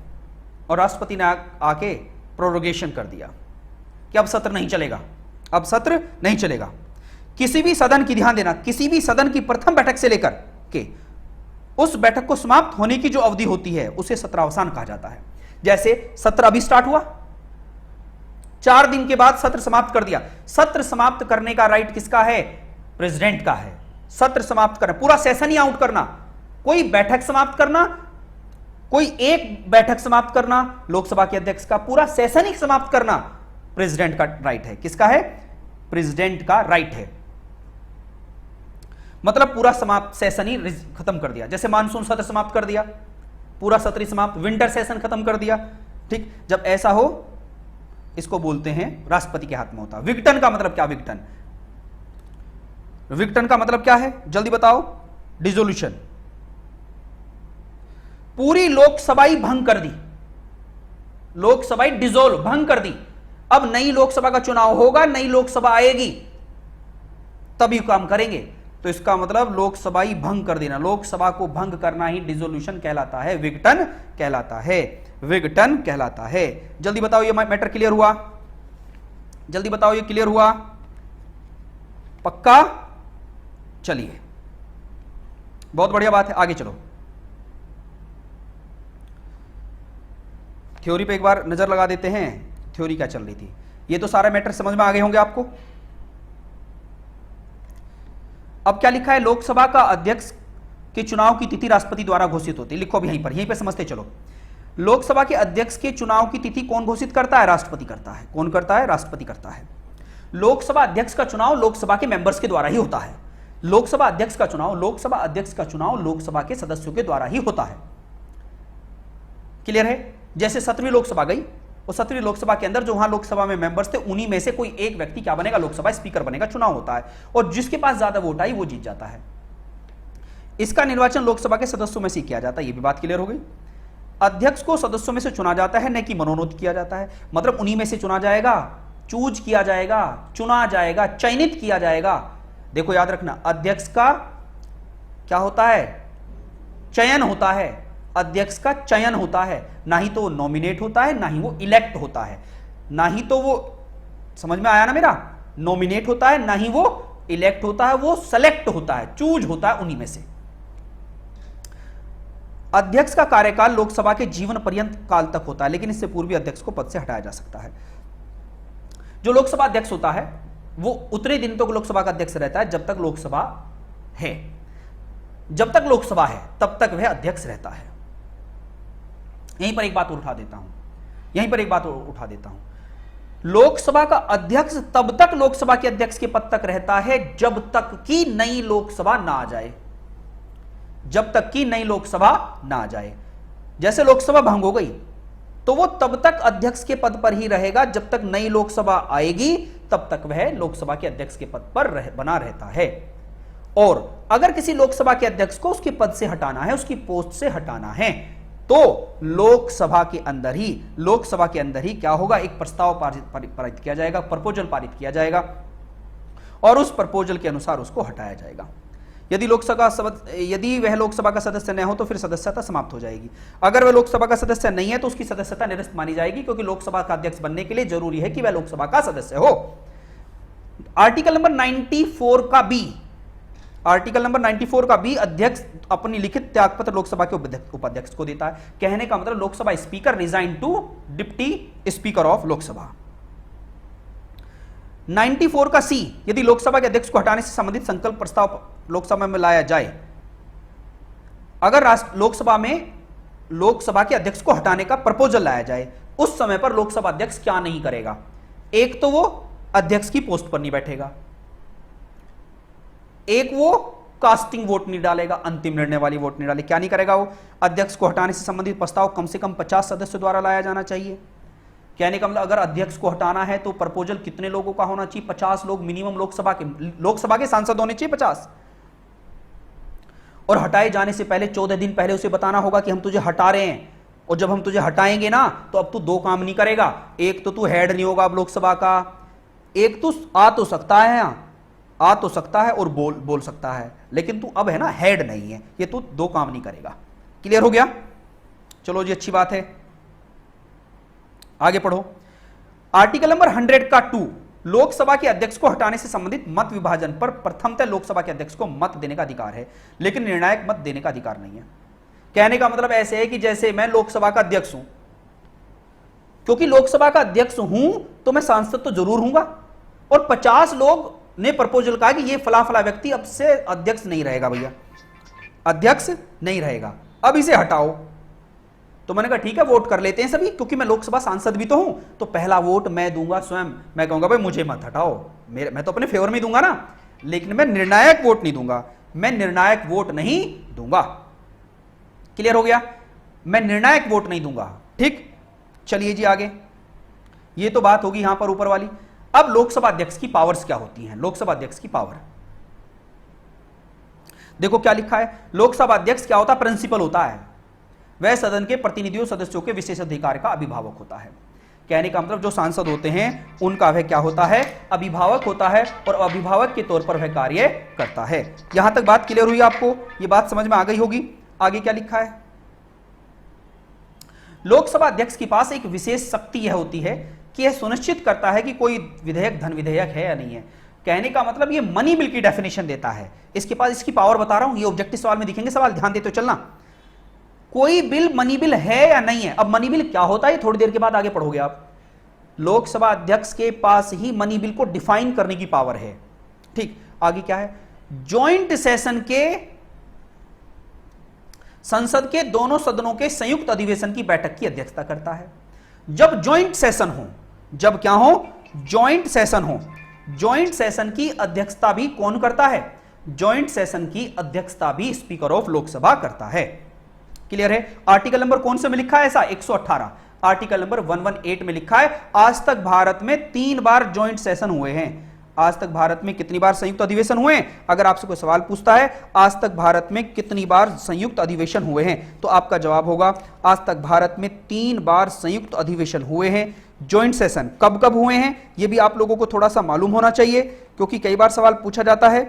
और राष्ट्रपति ने आके प्रोरोगेशन कर दिया कि अब सत्र नहीं चलेगा, अब सत्र नहीं चलेगा। किसी भी सदन की, ध्यान देना, किसी भी सदन की प्रथम बैठक से लेकर के उस बैठक को समाप्त होने की जो अवधि होती है उसे सत्रावसान कहा जाता है। जैसे सत्र अभी स्टार्ट हुआ, 4 दिन के बाद सत्र समाप्त कर दिया। सत्र समाप्त करने का राइट किसका है? प्रेसिडेंट का है। सत्र समाप्त करना, पूरा सेशन ही आउट करना, कोई बैठक समाप्त करना, कोई एक बैठक समाप्त करना लोकसभा के अध्यक्ष का, पूरा सेशन ही समाप्त करना प्रेसिडेंट का राइट है। किसका है? प्रेसिडेंट का राइट है। मतलब पूरा समाप्त सेशन ही खत्म कर दिया। जैसे मानसून सत्र समाप्त कर दिया, पूरा सत्र समाप्त, विंटर सेशन खत्म कर दिया। ठीक, जब ऐसा हो इसको बोलते हैं राष्ट्रपति के हाथ में होता। विघटन का मतलब क्या? विघटन, विघटन का मतलब क्या है? जल्दी बताओ। डिसोल्यूशन। पूरी लोकसभा ही भंग कर दी, लोकसभा ही डिसोल्व, भंग कर दी। अब नई लोकसभा का चुनाव होगा, नई लोकसभा आएगी तभी काम करेंगे। तो इसका मतलब लोकसभा ही भंग कर देना, लोकसभा को भंग करना ही डिसोल्यूशन कहलाता है, विघटन कहलाता है, विघटन कहलाता है। जल्दी बताओ ये मैटर क्लियर हुआ? जल्दी बताओ ये क्लियर हुआ? पक्का? चलिए बहुत बढ़िया बात है, आगे चलो। थ्योरी पे एक बार नजर लगा देते हैं, थ्योरी क्या चल रही थी। ये तो सारे मैटर समझ में आ गए होंगे आपको। अब क्या लिखा है? लोकसभा का अध्यक्ष के चुनाव की तिथि राष्ट्रपति द्वारा घोषित होती है। लिखो अब यहीं पर समझते चलो। लोकसभा के अध्यक्ष के चुनाव की तिथि कौन घोषित करता है? राष्ट्रपति करता है। कौन करता है? राष्ट्रपति करता है। लोकसभा अध्यक्ष का चुनाव लोकसभा के मेंबर्स के द्वारा ही होता है। लोकसभा अध्यक्ष का चुनाव, लोकसभा अध्यक्ष का चुनाव लोकसभा के सदस्यों के द्वारा ही होता है। क्लियर है? जैसे 17वीं लोकसभा गई, और 17वीं लोकसभा के अंदर जो वहां लोकसभा में मेंबर्स थे उन्हीं में से कोई एक व्यक्ति क्या बनेगा? लोकसभा स्पीकर बनेगा, चुनाव होता है, और जिसके पास ज्यादा वोट आई वो जीत जाता है। इसका निर्वाचन लोकसभा के सदस्यों में से किया जाता है। ये भी बात क्लियर हो गई। अध्यक्ष को सदस्यों में से चुना जाता है, न कि मनोनीत किया जाता है। मतलब उन्हीं में से चुना जाएगा, चूज किया जाएगा, चुना जाएगा, चयनित किया जाएगा। देखो याद रखना, अध्यक्ष का क्या होता है? चयन होता है। अध्यक्ष का चयन होता है, ना ही तो वो नॉमिनेट होता है, ना ही वो इलेक्ट होता है, ना ही तो वो, समझ में आया ना मेरा, नॉमिनेट होता है, ना ही वो इलेक्ट होता है, वो सेलेक्ट होता है, चूज होता है उन्हीं में से। अध्यक्ष का कार्यकाल लोकसभा के जीवन पर्यंत काल तक होता है, लेकिन इससे पूर्व भी अध्यक्ष को पद से हटाया जा सकता है। जो लोकसभा अध्यक्ष होता है वो उतने दिन तक लोकसभा का अध्यक्ष रहता है जब तक लोकसभा है। जब तक लोकसभा है तब तक वह अध्यक्ष रहता है। यहीं पर एक बात उठा देता हूं, लोकसभा का अध्यक्ष तब तक लोकसभा के अध्यक्ष के पद तक रहता है जब तक कि नई लोकसभा ना आ जाए, जब तक कि नई लोकसभा ना आ जाए। जैसे लोकसभा भंग हो गई तो वो तब तक अध्यक्ष के पद पर ही रहेगा जब तक नई लोकसभा आएगी, तब तक वह लोकसभा के अध्यक्ष के पद पर बना रहता है। और अगर किसी लोकसभा के अध्यक्ष को उसके पद से हटाना है, उसकी पोस्ट से हटाना है, तो लोकसभा के अंदर ही क्या होगा? एक प्रस्ताव पारित किया जाएगा, प्रपोजल पारित किया जाएगा, और उस प्रपोजल के अनुसार उसको हटाया जाएगा। यदि वह लोकसभा का सदस्य न हो तो फिर सदस्यता समाप्त हो जाएगी। अगर वह लोकसभा का सदस्य नहीं है तो उसकी सदस्यता निरस्त मानी जाएगी, क्योंकि लोकसभा का अध्यक्ष बनने के लिए जरूरी है कि वह लोकसभा का सदस्य हो। आर्टिकल नंबर 94 का बी, आर्टिकल नंबर 94 का बी, अध्यक्ष अपनी लिखित त्यागपत्र लोकसभा के उपाध्यक्ष को देता है। कहने का मतलब Lok Sabha speaker resign to deputy speaker of Lok Sabha. 94 का सी, यदि लोकसभा के अध्यक्ष को हटाने से संबंधित संकल्प प्रस्ताव लोकसभा में लाया जाए, अगर लोकसभा के अध्यक्ष को हटाने का प्रपोजल लाया जाए, उस समय पर लोकसभा अध्यक्ष क्या नहीं करेगा? एक तो वो अध्यक्ष की पोस्ट पर नहीं बैठेगा, एक वो कास्टिंग वोट नहीं डालेगा, अंतिम निर्णय वाली वोट नहीं डालेगा। क्या नहीं करेगा वो? अध्यक्ष को हटाने से संबंधित प्रस्ताव कम से कम 50 सदस्यों द्वारा लाया जाना चाहिए। कहने का मतलब अगर अध्यक्ष को हटाना है तो प्रपोजल कितने लोगों का होना चाहिए? 50 लोग मिनिमम लोकसभा के सांसद होने चाहिए 50। और हटाए जाने से पहले 14 दिन पहले उसे बताना होगा कि हम तुझे हटा रहे हैं, और जब हम तुझे हटाएंगे ना तो अब तू दो काम नहीं करेगा, एक तो तू हेड नहीं होगा अब लोकसभा का, एक तो आ तो सकता है, आ तो सकता है और बोल सकता है, लेकिन तू अब है ना हेड नहीं है, ये तू दो काम नहीं करेगा। क्लियर हो गया? चलो जी, अच्छी बात है, आगे पढ़ो। आर्टिकल नंबर 100 का 2, लोकसभा के अध्यक्ष को हटाने से संबंधित मत विभाजन पर प्रथमतः लोकसभा के अध्यक्ष को मत देने का अधिकार है, लेकिन निर्णायक मत देने का अधिकार नहीं है। कहने का मतलब ऐसे है कि जैसे मैं लोकसभा का अध्यक्ष हूं, क्योंकि लोकसभा का अध्यक्ष हूं तो मैं सांसद तो जरूर हूंगा, और 50 लोग ने प्रपोजल कहा कि ये फला फला व्यक्ति अब से अध्यक्ष नहीं रहेगा, भैया अध्यक्ष नहीं रहेगा, अब इसे हटाओ। तो मैंने कहा ठीक है, वोट कर लेते हैं सभी, क्योंकि मैं लोकसभा सांसद भी तो हूं, तो पहला वोट मैं दूंगा स्वयं, मैं कहूंगा भाई मुझे मत हटाओ, मैं तो अपने फेवर में दूंगा ना, लेकिन मैं निर्णायक वोट नहीं दूंगा, मैं निर्णायक वोट नहीं दूंगा। क्लियर हो गया? मैं निर्णायक वोट नहीं दूंगा। ठीक, चलिए जी आगे, ये तो बात होगी यहां पर ऊपर वाली। अब लोकसभा अध्यक्ष की पावर्स क्या होती हैं? लोकसभा अध्यक्ष की पावर देखो क्या लिखा है। लोकसभा अध्यक्ष क्या होता है? प्रिंसिपल होता है, वह सदन के प्रतिनिधियों सदस्यों के विशेष अधिकार का अभिभावक होता है। कहने का मतलब जो सांसद होते हैं उनका वह क्या होता है? अभिभावक होता है, और अभिभावक के तौर पर वह कार्य करता है। यहां तक बात क्लियर हुई आपको? ये बात समझ में आ गई होगी। आगे क्या लिखा है? लोकसभा अध्यक्ष के पास एक विशेष शक्ति यह होती है कि यह सुनिश्चित करता है कि कोई विधेयक धन विधेयक है या नहीं है। कहने का मतलब ये मनी बिल की डेफिनेशन देता है इसके पास, इसकी पावर बता रहा हूं, ये ऑब्जेक्टिव सवाल में दिखेंगे सवाल, ध्यान देते चलना। कोई बिल मनी बिल है या नहीं है। अब मनी बिल क्या होता है थोड़ी देर के बाद आगे पढ़ोगे आप। लोकसभा अध्यक्ष के पास ही मनी बिल को डिफाइन करने की पावर है। ठीक, आगे क्या है? जॉइंट सेशन के संसद के दोनों सदनों के संयुक्त अधिवेशन की बैठक की अध्यक्षता करता है। जब जॉइंट सेशन हो, जब क्या हो? जॉइंट सेशन हो। जॉइंट सेशन की अध्यक्षता भी कौन करता है? जॉइंट सेशन की अध्यक्षता भी स्पीकर ऑफ लोकसभा करता है। क्लियर है? आर्टिकल नंबर कौन से में लिखा है ऐसा? 118। आर्टिकल नंबर 118 में लिखा है आज तक भारत में 3 बार जॉइंट सेशन हुए हैं। आज तक भारत में कितनी बार संयुक्त अधिवेशन हुए हैं? अगर आपसे कोई सवाल पूछता है आज तक भारत में कितनी बार संयुक्त अधिवेशन हुए हैं, तो आपका जवाब होगा आज तक भारत में 3 बार संयुक्त अधिवेशन हुए हैं। जॉइंट सेशन कब कब हुए हैं यह भी आप लोगों को थोड़ा सा मालूम होना चाहिए, क्योंकि कई बार सवाल पूछा जाता है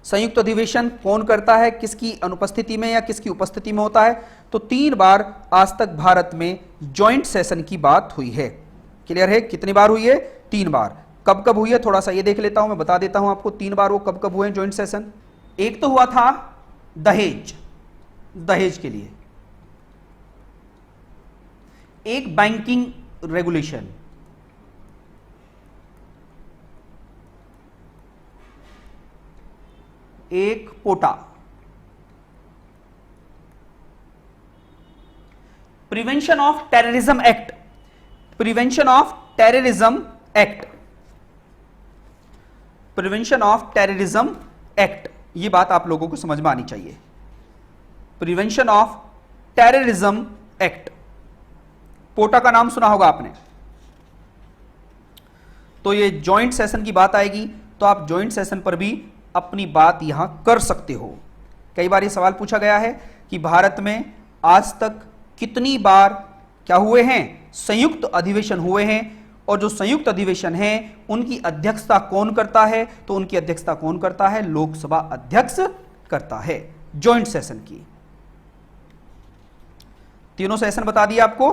संयुक्त अधिवेशन कौन करता है, किसकी अनुपस्थिति में या किसकी उपस्थिति में होता है। तो 3 बार आज तक भारत में जॉइंट सेशन की बात हुई है। क्लियर है? कितनी बार हुई है? 3 बार। कब कब हुई है थोड़ा सा ये देख लेता हूं, मैं बता देता हूं आपको 3 बार वो कब कब हुए हैं जॉइंट सेशन। एक तो हुआ था दहेज, दहेज के लिए, एक बैंकिंग रेगुलेशन, एक POTA, prevention of terrorism act, prevention of terrorism act, prevention of terrorism act. यह बात आप लोगों को समझ में आनी चाहिए। Prevention of terrorism act, POTA का नाम सुना होगा आपने। तो ये जॉइंट सेशन की बात आएगी तो आप जॉइंट सेशन पर भी अपनी बात यहां कर सकते हो। कई बार ये सवाल पूछा गया है कि भारत में आज तक कितनी बार क्या हुए हैं? संयुक्त अधिवेशन हुए हैं, और जो संयुक्त अधिवेशन है उनकी अध्यक्षता कौन करता है? तो उनकी अध्यक्षता कौन करता है? लोकसभा अध्यक्ष करता है जॉइंट सेशन की। तीनों सेशन बता दिए आपको।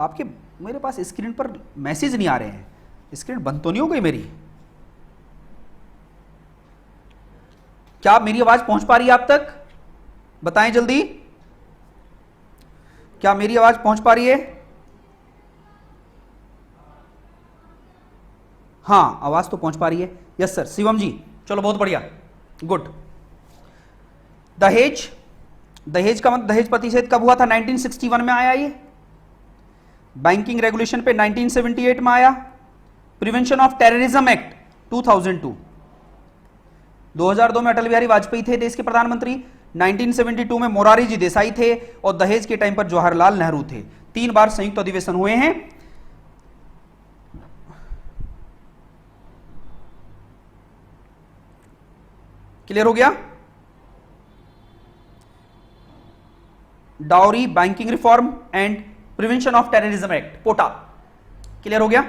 आपके मेरे पास स्क्रीन पर मैसेज नहीं आ रहे हैं, स्क्रीन बंद तो नहीं हो गई मेरी? क्या मेरी आवाज पहुंच पा रही है आप तक? बताएं जल्दी, क्या मेरी आवाज पहुंच पा रही है? हाँ, आवाज तो पहुंच पा रही है। यस सर, शिवम जी, चलो बहुत बढ़िया, गुड। दहेज, दहेज का मतलब दहेज प्रतिषेध कब हुआ था? 1961 में आया ये। बैंकिंग रेगुलेशन पे 1978 में आया। Prevention of terrorism act 2002। 2002 में अटल बिहारी वाजपेयी थे देश के प्रधानमंत्री। 1972 में मोरारजी जी देसाई थे, और दहेज के टाइम पर जवाहरलाल नेहरू थे। 3 बार संयुक्त अधिवेशन हुए हैं। क्लियर हो गया? Dowry banking reform and prevention of terrorism act, POTA. Clear हो गया?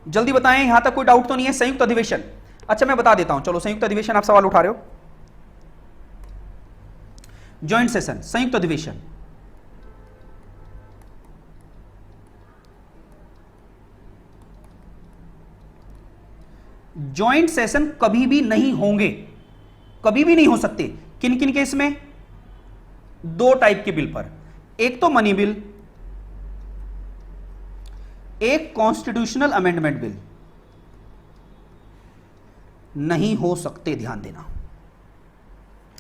जल्दी बताएं, यहां तक कोई डाउट तो नहीं है? संयुक्त अधिवेशन, अच्छा मैं बता देता हूं, चलो संयुक्त अधिवेशन आप सवाल उठा रहे हो। ज्वाइंट सेशन, संयुक्त अधिवेशन, ज्वाइंट सेशन कभी भी नहीं होंगे, कभी भी नहीं हो सकते। किन किन केस में? दो टाइप के बिल पर, एक तो मनी बिल, एक कॉन्स्टिट्यूशनल अमेंडमेंट बिल। नहीं हो सकते, ध्यान देना,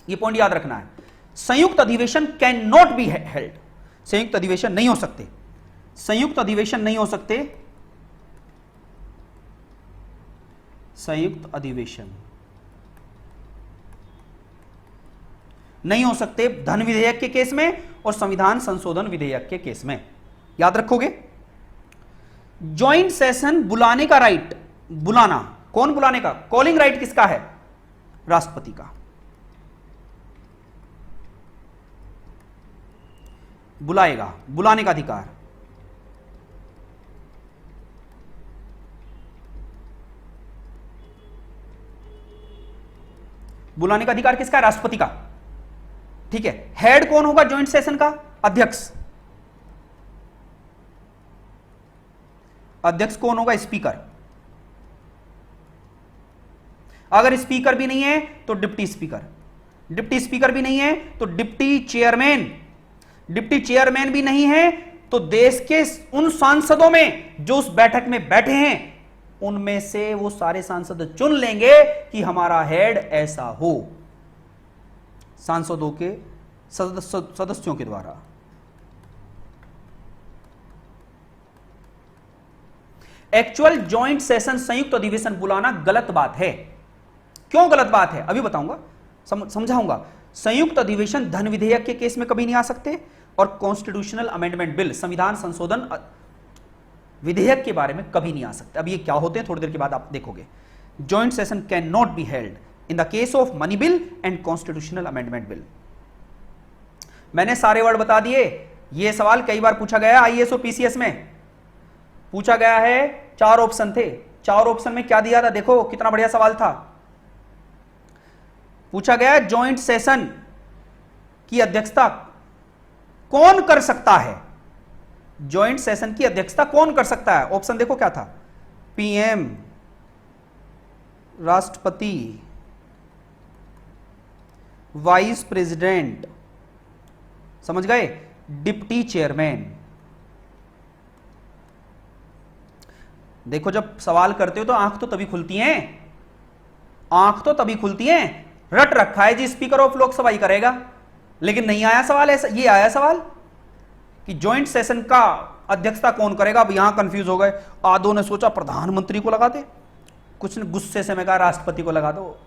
यह पॉइंट याद रखना है। संयुक्त अधिवेशन कैन नॉट बी हेल्ड, संयुक्त अधिवेशन नहीं हो सकते, संयुक्त अधिवेशन नहीं हो सकते, संयुक्त अधिवेशन नहीं हो सकते धन विधेयक के केस में और संविधान संशोधन विधेयक के केस में। याद रखोगे? ज्वाइंट सेशन बुलाने का राइट, बुलाना, कौन बुलाने का? कॉलिंग राइट किसका है? राष्ट्रपति का। बुलाएगा, बुलाने का अधिकार बुलाने का अधिकार किसका है? राष्ट्रपति का। ठीक है, हेड कौन होगा ज्वाइंट सेशन का? अध्यक्ष। अध्यक्ष कौन होगा? स्पीकर। अगर स्पीकर भी नहीं है तो डिप्टी स्पीकर, डिप्टी स्पीकर भी नहीं है तो डिप्टी चेयरमैन, डिप्टी चेयरमैन भी नहीं है तो देश के उन सांसदों में जो उस बैठक में बैठे हैं उनमें से वो सारे सांसद चुन लेंगे कि हमारा हेड ऐसा हो, सांसदों के सदस्यों के द्वारा। एक्चुअल ज्वाइंट सेशन, संयुक्त अधिवेशन बुलाना गलत बात है। क्यों गलत बात है? अभी बताऊंगा, समझाऊंगा। संयुक्त अधिवेशन धन विधेयक के केस में कभी नहीं आ सकते और कॉन्स्टिट्यूशनल अमेंडमेंट बिल, संविधान संशोधन विधेयक के बारे में कभी नहीं आ सकते। अब ये क्या होते हैं थोड़ी देर के बाद आप देखोगे। Joint session can not be held in the case of money bill and constitutional amendment bill. मैंने सारे वर्ड बता दिए। यह सवाल कई बार पूछा गया आईएएस और पीसीएस में, पूछा गया है। 4 ऑप्शन थे, 4 ऑप्शन में क्या दिया था? देखो कितना बढ़िया सवाल था। पूछा गया ज्वाइंट सेशन की अध्यक्षता कौन कर सकता है? ज्वाइंट सेशन की अध्यक्षता कौन कर सकता है? ऑप्शन देखो क्या था? पीएम, राष्ट्रपति, वाइस प्रेसिडेंट, समझ गए, डिप्टी चेयरमैन। देखो जब सवाल करते हो तो आंख तो तभी खुलती हैं, आंख तो तभी खुलती हैं। रट रखा है जी स्पीकर ऑफ लोकसभा ही करेगा, लेकिन नहीं आया सवाल ऐसा। ये आया सवाल कि ज्वाइंट सेशन का अध्यक्षता कौन करेगा। अब यहां कंफ्यूज हो गए। आधों ने सोचा प्रधानमंत्री को लगा दे, कुछ ने गुस्से से मैं कहा राष्ट्रपति को लगा दो।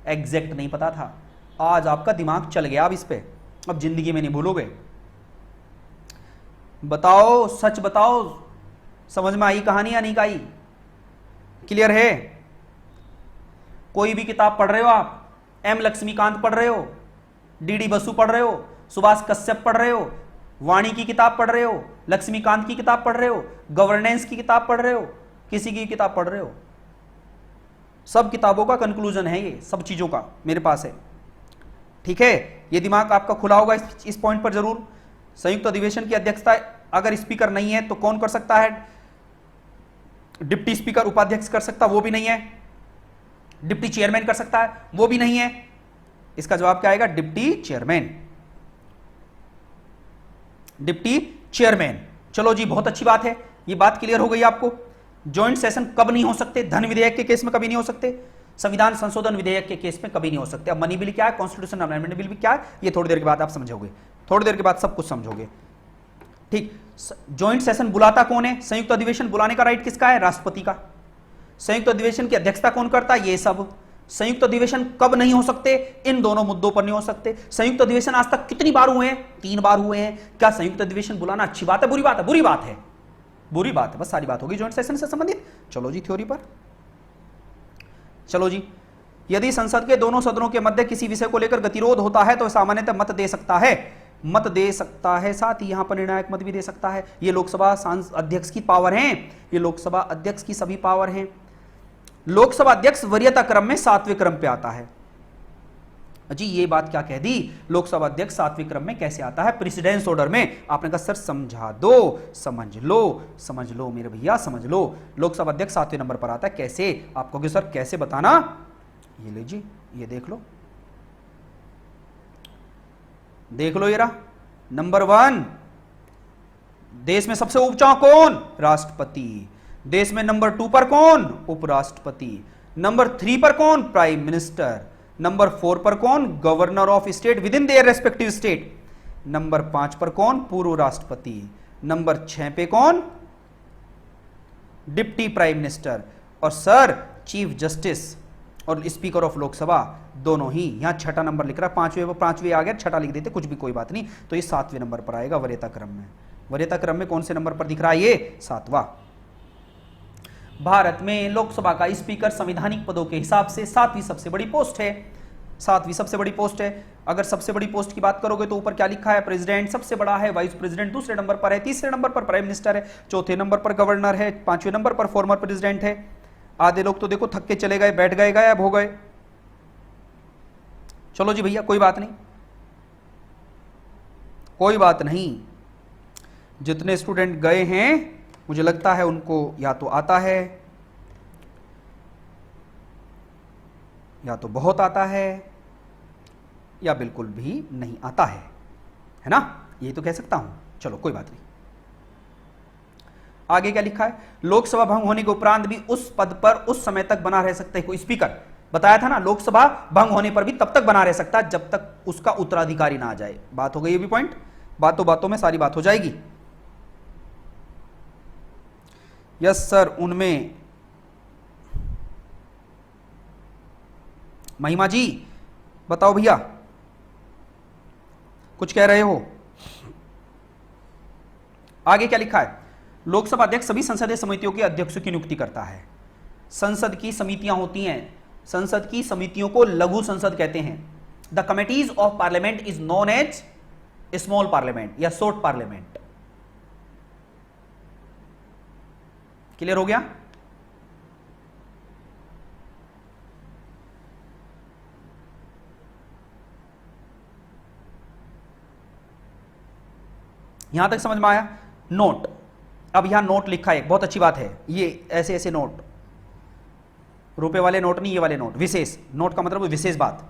एग्जैक्ट नहीं पता था, आज आपका दिमाग चल गया। अब इस पे अब जिंदगी में नहीं भूलोगे। बताओ, सच बताओ, समझ में आई कहानी या नहीं आई? क्लियर है? कोई भी किताब पढ़ रहे हो आप, एम लक्ष्मीकांत पढ़ रहे हो, डीडी बसु पढ़ रहे हो, सुभाष कश्यप पढ़ रहे हो, वाणी की किताब पढ़ रहे हो, लक्ष्मीकांत की किताब पढ़ रहे हो, गवर्नेंस की किताब पढ़ रहे हो, किसी की किताब पढ़ रहे हो, सब किताबों का कंक्लूजन है ये सब चीजों का मेरे पास है। ठीक है, ये दिमाग आपका खुला होगा इस पॉइंट पर जरूर। संयुक्त अधिवेशन की अध्यक्षता अगर स्पीकर नहीं है तो कौन कर सकता है? डिप्टी स्पीकर, उपाध्यक्ष कर सकता, वो भी नहीं है। डिप्टी चेयरमैन कर सकता है, वो भी नहीं है। इसका जवाब क्या आएगा? Deputy chairman, deputy chairman. चलो जी, बहुत अच्छी बात है, ये बात क्लियर हो गई आपको। ज्वाइंट सेशन कब नहीं हो सकते? धन विधेयक के केस में कभी नहीं हो सकते, संविधान संशोधन विधेयक के केस में कभी नहीं हो सकते। अब मनी बिल क्या है, कॉन्स्टिट्यूशन अमेंडमेंट बिल भी क्या है, ये थोड़ी देर के बाद आप समझोगे, थोड़ी देर के बाद सब कुछ समझोगे। ठीक, ज्वाइंट सेशन बुलाता कौन है? संयुक्त अधिवेशन बुलाने का राइट किसका है? राष्ट्रपति का। संयुक्त अधिवेशन की अध्यक्षता कौन करता है? ये सब। संयुक्त अधिवेशन कब नहीं हो सकते? इन दोनों मुद्दों पर नहीं हो सकते। संयुक्त अधिवेशन आज तक कितनी बार हुए हैं? 3 बार हुए हैं। क्या संयुक्त अधिवेशन बुलाना अच्छी बात है, बुरी बात है? बुरी बात है, बुरी बात है। बस सारी बात होगी ज्वाइंट सेशन से संबंधित। चलो जी थ्योरी पर, चलो जी यदि संसद के दोनों सदनों के मध्य किसी विषय को लेकर गतिरोध होता है तो सामान्यतः मत दे सकता है, साथ ही यहां पर निर्णायक मत भी दे सकता है। ये लोकसभा अध्यक्ष की पावर हैं, ये लोकसभा अध्यक्ष की सभी पावर हैं। लोकसभा अध्यक्ष वरीयता क्रम में 7वें क्रम पे आता है। जी ये बात क्या कह दी, लोकसभा अध्यक्ष 7वें क्रम में कैसे आता है, प्रेसिडेंस ऑर्डर में। आपने कहा सर समझा दो, समझ लो मेरे भैया, समझ लो। लोकसभा अध्यक्ष 7वें नंबर पर आता है, कैसे? आप कहोगे सर कैसे बताना, ये लीजिए, ये देख लो ये रहा। नंबर 1, देश में सबसे ऊंचा कौन? राष्ट्रपति। देश में नंबर 2 पर कौन? उपराष्ट्रपति। नंबर 3 पर कौन? Prime minister. नंबर 4 पर कौन? Governor of state with in their respective state. Number 5 पर कौन? पूर्व राष्ट्रपति। नंबर 6 पे कौन? Deputy prime minister. और सर चीफ जस्टिस और स्पीकर ऑफ लोकसभा दोनों ही। यहां 6ठा नंबर लिख रहा है, 5वें आ गया, 6ठा लिख देते, कुछ भी कोई बात नहीं। तो ये 7वें नंबर पर आएगा वरीयता क्रम में। वरीयता क्रम में कौन से नंबर पर दिख रहा है? ये 7वां। भारत में लोकसभा का स्पीकर संवैधानिक पदों के हिसाब से 7वीं सबसे बड़ी पोस्ट है। 7वीं सबसे बड़ी पोस्ट है। अगर सबसे बड़ी पोस्ट की बात करोगे तो ऊपर क्या लिखा है? प्रेसिडेंट सबसे बड़ा है, वाइस प्रेसिडेंट दूसरे नंबर पर है, तीसरे नंबर पर प्राइम मिनिस्टर है, चौथे नंबर पर गवर्नर है, 5वें नंबर पर फॉर्मर प्रेसिडेंट है। आधे लोग तो देखो थक के चले गए, बैठ गए, गायब हो गए। चलो जी भैया कोई बात नहीं, कोई बात नहीं। जितने स्टूडेंट गए हैं मुझे लगता है उनको या तो आता है या तो बहुत आता है या बिल्कुल भी नहीं आता है ना? यही तो कह सकता हूं। चलो कोई बात नहीं। आगे क्या लिखा है? लोकसभा भंग होने के उपरांत भी उस पद पर उस समय तक बना रह सकता है कोई स्पीकर। बताया था ना, लोकसभा भंग होने पर भी तब तक बना रह सकता है जब तक उसका उत्तराधिकारी ना आ जाए। बात हो गई, ये भी पॉइंट, बातों बातों में सारी बात हो जाएगी। यस सर, उनमें महिमा जी बताओ भैया, कुछ कह रहे हो? आगे क्या लिखा है? लोकसभा अध्यक्ष सभी संसदीय समितियों के अध्यक्षों की नियुक्ति करता है। संसद की समितियां होती हैं, संसद की समितियों को लघु संसद कहते हैं। The committees of parliament is known as small parliament या शॉर्ट पार्लियामेंट। क्लियर हो गया? यहां तक समझ में आया? नोट, अब यहां नोट लिखा है, बहुत अच्छी बात है। ये ऐसे ऐसे नोट, रुपए वाले नोट नहीं, ये वाले नोट, विशेष नोट का मतलब विशेष बात।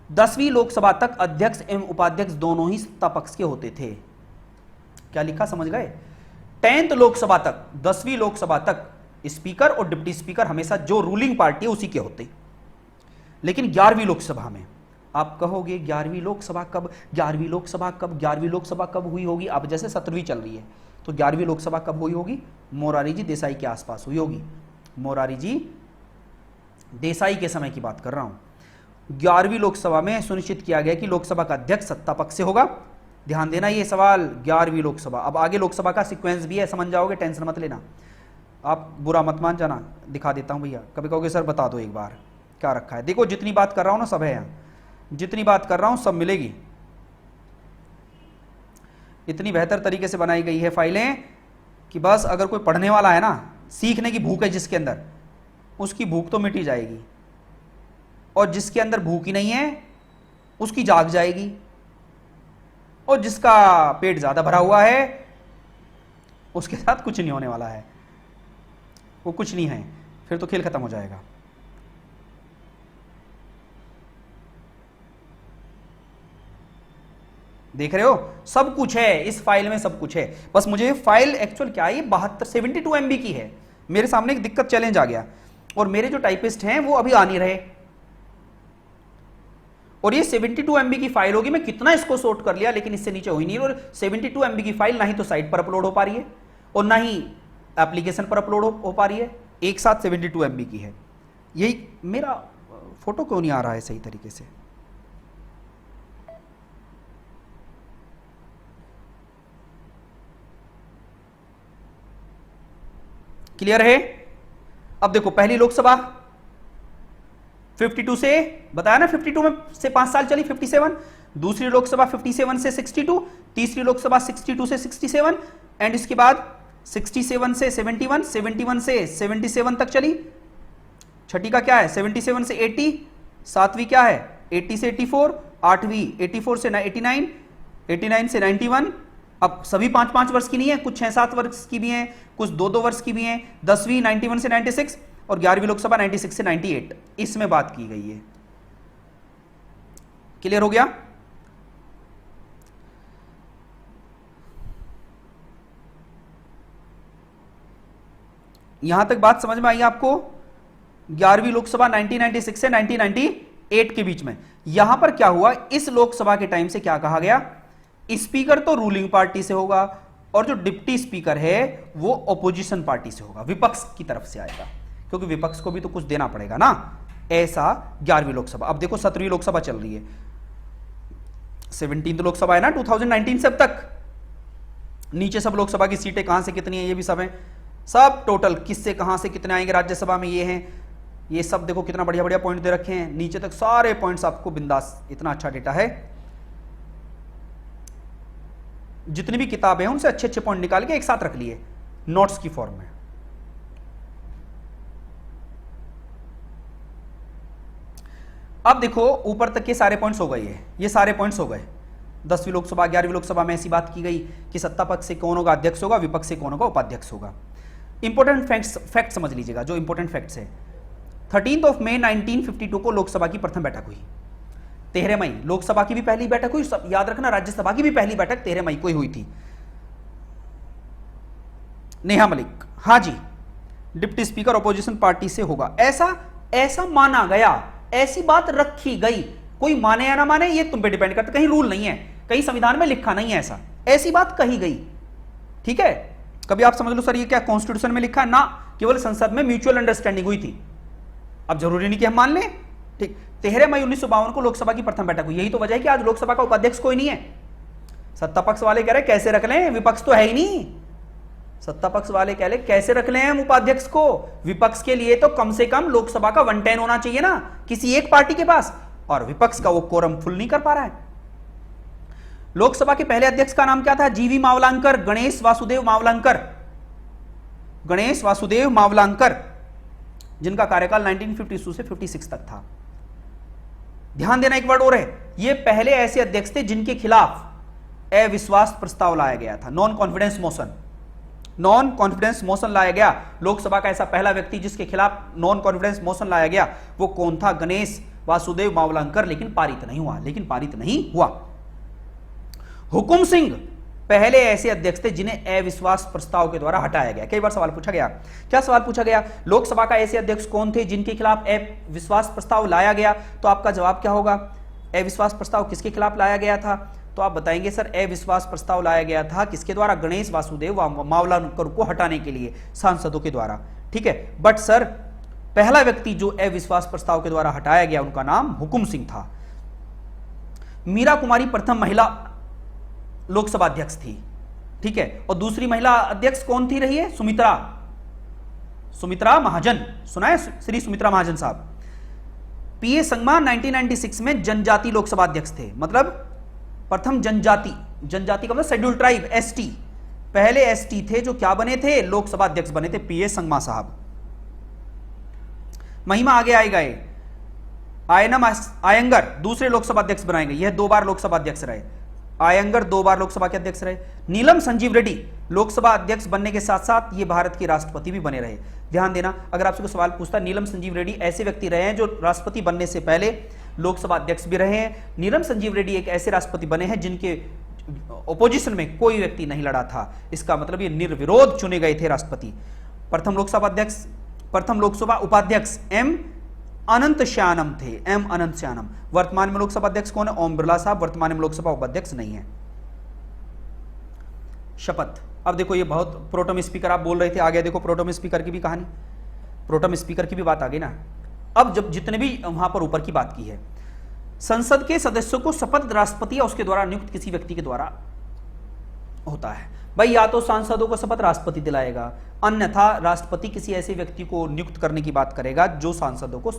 10वीं लोकसभा तक अध्यक्ष एवं उपाध्यक्ष दोनों ही सत्ता पक्ष के होते थे। क्या लिखा, समझ गए? 10th लोकसभा तक, 10वीं लोकसभा तक स्पीकर और डिप्टी स्पीकर हमेशा जो रूलिंग पार्टी है उसी के होते। लेकिन 11वीं लोकसभा में, आप कहोगे 11वीं लोकसभा कब, 11वीं लोकसभा कब, 11वीं लोकसभा कब हुई होगी? अब जैसे 17वीं चल रही है तो 11वीं लोकसभा कब हुई होगी? मोरारजी जी देसाई के आसपास हुई होगी। मोरारजी जी देसाई के समय की बात कर रहा हूं। 11वीं लोकसभा में सुनिश्चित किया गया कि लोकसभा का अध्यक्ष सत्ता पक्ष से होगा। ध्यान देना ये सवाल, 11वीं लोकसभा। अब आगे लोकसभा का सीक्वेंस भी है, समझ जाओगे, टेंशन मत लेना। आप बुरा मत मान जाना, दिखा देता हूं भैया। कभी कहोगे सर बता दो एक बार क्या रखा है। देखो जितनी बात कर रहा हूं ना सब है यहां, जितनी बात कर रहा हूं सब मिलेगी। इतनी बेहतर तरीके से बनाई गई है फाइलें कि बस अगर कोई पढ़ने वाला है ना, सीखने की भूख है जिसके अंदर, उसकी भूख तो मिट ही जाएगी, और जिसके अंदर भूख ही नहीं है उसकी जाग जाएगी, और जिसका पेट ज्यादा भरा हुआ है उसके साथ कुछ नहीं होने वाला है। वो कुछ नहीं है, फिर तो खेल खत्म हो जाएगा। देख रहे हो, सब कुछ है इस फाइल में, सब कुछ है। बस मुझे फाइल एक्चुअल क्या है, 72 MB की है। मेरे सामने एक दिक्कत, चैलेंज आ गया, और मेरे जो टाइपिस्ट हैं वो अभी आ नहीं रहे, और ये 72 MB की फाइल होगी। मैं कितना इसको शॉर्ट कर लिया लेकिन इससे नीचे हो ही नहीं। और 72 MB की फाइल ना ही तो साइट पर अपलोड हो पा रही है और ना ही एप्लीकेशन पर अपलोड हो पा रही है। एक साथ 72 MB की है। यही मेरा फोटो क्यों नहीं आ रहा है सही तरीके से? क्लियर है? अब देखो, पहली लोकसभा 52 से, बताया ना 52 में से 5 साल चली 57, दूसरी लोकसभा 57 से 62, तीसरी लोकसभा 62 से 67, एंड इसके बाद 67 से 71, 71 से 77 तक चली। छठी का क्या है 77 से 80, सातवीं क्या है 80 से 84, आठवीं 84 से 89, 89 से 91। अब सभी 5-5 वर्ष की नहीं है, कुछ 6-7 वर्ष की भी हैं, कुछ 2-2 वर्ष की भी हैं। 10वीं 91 से 96 और 11वीं लोकसभा 96 से 98, इसमें बात की गई है। क्लियर हो गया? यहां तक बात समझ में आई आपको? 11वीं लोकसभा 1996 से 1998 के बीच में यहां पर क्या हुआ, इस लोकसभा के टाइम से क्या कहा गया, स्पीकर तो रूलिंग पार्टी से होगा और जो डिप्टी स्पीकर है वो ऑपोजिशन पार्टी से होगा, विपक्ष की तरफ से आएगा, क्योंकि विपक्ष को भी तो कुछ देना पड़ेगा ना। ऐसा 11वीं लोकसभा। अब देखो 17वीं लोकसभा चल रही है, 17th लोकसभा है ना 2019 से अब तक। नीचे सब लोकसभा की सीटें कहां से कितनी है ये भी सब है, सब टोटल किससे कहां से कितने आएंगे राज्यसभा में ये हैं, ये सब देखो कितना बढ़िया बढ़िया पॉइंट दे रखे हैं, नीचे तक सारे पॉइंट्स आपको बिंदास, इतना अच्छा डेटा है। जितनी भी किताबें हैं उनसे अच्छे अच्छे पॉइंट निकाल के एक साथ रख लिए नोट्स की फॉर्म में। अब देखो ऊपर तक के सारे पॉइंट्स हो गए हैं, ये सारे पॉइंट्स हो गए। 10वीं लोकसभा 11वीं लोकसभा में ऐसी बात की गई कि सत्ता पक्ष से कौन होगा अध्यक्ष होगा, विपक्ष से कौन होगा उपाध्यक्ष होगा। इंपॉर्टेंट फैक्ट समझ लीजिएगा, जो इंपॉर्टेंट फैक्ट्स है। 13 मई 1952 को लोकसभा की प्रथम बैठक हुई। 13 मई लोकसभा की भी पहली बैठक हुई, सब याद रखना, राज्यसभा की भी पहली बैठक 13 मई को ही हुई थी। नेहा मलिक, हाँ जी, डिप्टी स्पीकर अपोजिशन पार्टी से होगा, ऐसा माना गया, ऐसी बात रखी गई। कोई माने या ना माने ये तुम पे डिपेंड करता, कहीं रूल नहीं है, कहीं संविधान में लिखा नहीं है ऐसा, ऐसी बात कही गई। ठीक है, कभी आप समझ लो सर ये क्या कॉन्स्टिट्यूशन में लिखा है, ना, केवल संसद में म्यूचुअल अंडरस्टैंडिंग हुई थी। अब जरूरी नहीं कि हम मान लें। ठीक, 13 मई 1952 को लोकसभा की प्रथम बैठक हुई। यही तो वजह है कि आज लोकसभा का उपाध्यक्ष कोई नहीं है। सत्ता पक्ष वाले कह रहे कैसे रख लें, विपक्ष तो है ही नहीं। सत्ता पक्ष वाले कह रहे कैसे रख लें हम उपाध्यक्ष को, विपक्ष के लिए तो कम से कम लोकसभा का 110 होना चाहिए ना किसी एक पार्टी के पास, और विपक्ष का वो कोरम फुल नहीं कर पा रहा है। लोकसभा के पहले अध्यक्ष का नाम क्या था? जीवी मावलांकर, गणेश वासुदेव मावलांकर, गणेश वासुदेव मावलांकर, जिनका कार्यकाल 1952 से 56 तक था। ध्यान देना एक वर्ड और है, ये पहले ऐसे अध्यक्ष थे जिनके खिलाफ अविश्वास प्रस्ताव लाया गया था, नॉन कॉन्फिडेंस मोशन लाया गया। लोकसभा का ऐसा पहला व्यक्ति जिसके खिलाफ नॉन कॉन्फिडेंस मोशन लाया गया वो कौन था? गणेश वासुदेव मावलांकर। लेकिन पारित नहीं हुआ। हुकुम सिंह पहले ऐसे अध्यक्ष थे जिन्हें अविश्वास प्रस्ताव के द्वारा हटाया गया। कई बार सवाल पूछा गया, क्या सवाल पूछा गया, लोकसभा का ऐसे अध्यक्ष कौन थे जिनके खिलाफ अविश्वास प्रस्ताव लाया गया? तो आपका जवाब क्या होगा? अविश्वास प्रस्ताव किसके खिलाफ लाया गया था? तो आप बताएंगे सर अविश्वास प्रस्ताव लाया गया था किसके द्वारा? गणेश वासुदेव मावलांकर को हटाने के लिए सांसदों के द्वारा। ठीक है, बट सर पहला व्यक्ति जो अविश्वास प्रस्ताव के द्वारा हटाया गया उनका नाम हुकुम सिंह था। मीरा कुमारी प्रथम महिला लोकसभा अध्यक्ष थी। ठीक है, और दूसरी महिला अध्यक्ष कौन थी रही है? सुमित्रा महाजन। सुना है श्री सुमित्रा महाजन साहब। पीए संगमा 1996 में जनजाति लोकसभा अध्यक्ष थे, मतलब प्रथम जनजाति का मतलब शेड्यूल ट्राइब, एसटी। पहले एसटी थे जो क्या बने थे? लोकसभा अध्यक्ष बने थे, पीए संगमा साहब। महिमा आगे आए गए। आयनम आयंगर दूसरे लोकसभा अध्यक्ष बनाए गए, यह 2 बार लोकसभा अध्यक्ष रहे। आयंगर 2 बार लोकसभा के अध्यक्ष रहे। नीलम संजीव रेड्डी लोकसभा अध्यक्ष बनने के साथ साथ ये भारत के राष्ट्रपति भी बने रहे। ध्यान देना, अगर आपसे कोई सवाल पूछता है, नीलम संजीव रेड्डी ऐसे व्यक्ति रहे हैं जो राष्ट्रपति बनने से पहले लोकसभा अध्यक्ष भी रहे हैं। नीलम संजीव रेड्डी एक ऐसे राष्ट्रपति बने हैं जिनके ओपोजिशन में कोई व्यक्ति नहीं लड़ा था, इसका मतलब ये निर्विरोध चुने गए थे राष्ट्रपति। प्रथम लोकसभा उपाध्यक्ष एम अनंत श्यानम थे, एम अनंत श्यानम। वर्तमान में लोकसभा अध्यक्ष कौन है? ओम बिरला साहब वर्तमान में लोकसभा उपाध्यक्ष नहीं है। शपथ। अब देखो ये बहुत प्रोटम स्पीकर आप बोल रहे थे, आगे देखो प्रोटम स्पीकर की भी कहानी, प्रोटम स्पीकर की भी बात आ गई ना। अब जब जितने भी वहां पर ऊपर की बात की है, संसद के सदस्यों को शपथ राष्ट्रपति या उसके द्वारा नियुक्त किसी व्यक्ति के द्वारा होता है। भाई या तो सांसदों को शपथ राष्ट्रपति दिलाएगा, अन्यथा राष्ट्रपति किसी ऐसे व्यक्ति को नियुक्त करने की बात करेगा जो सांसदों को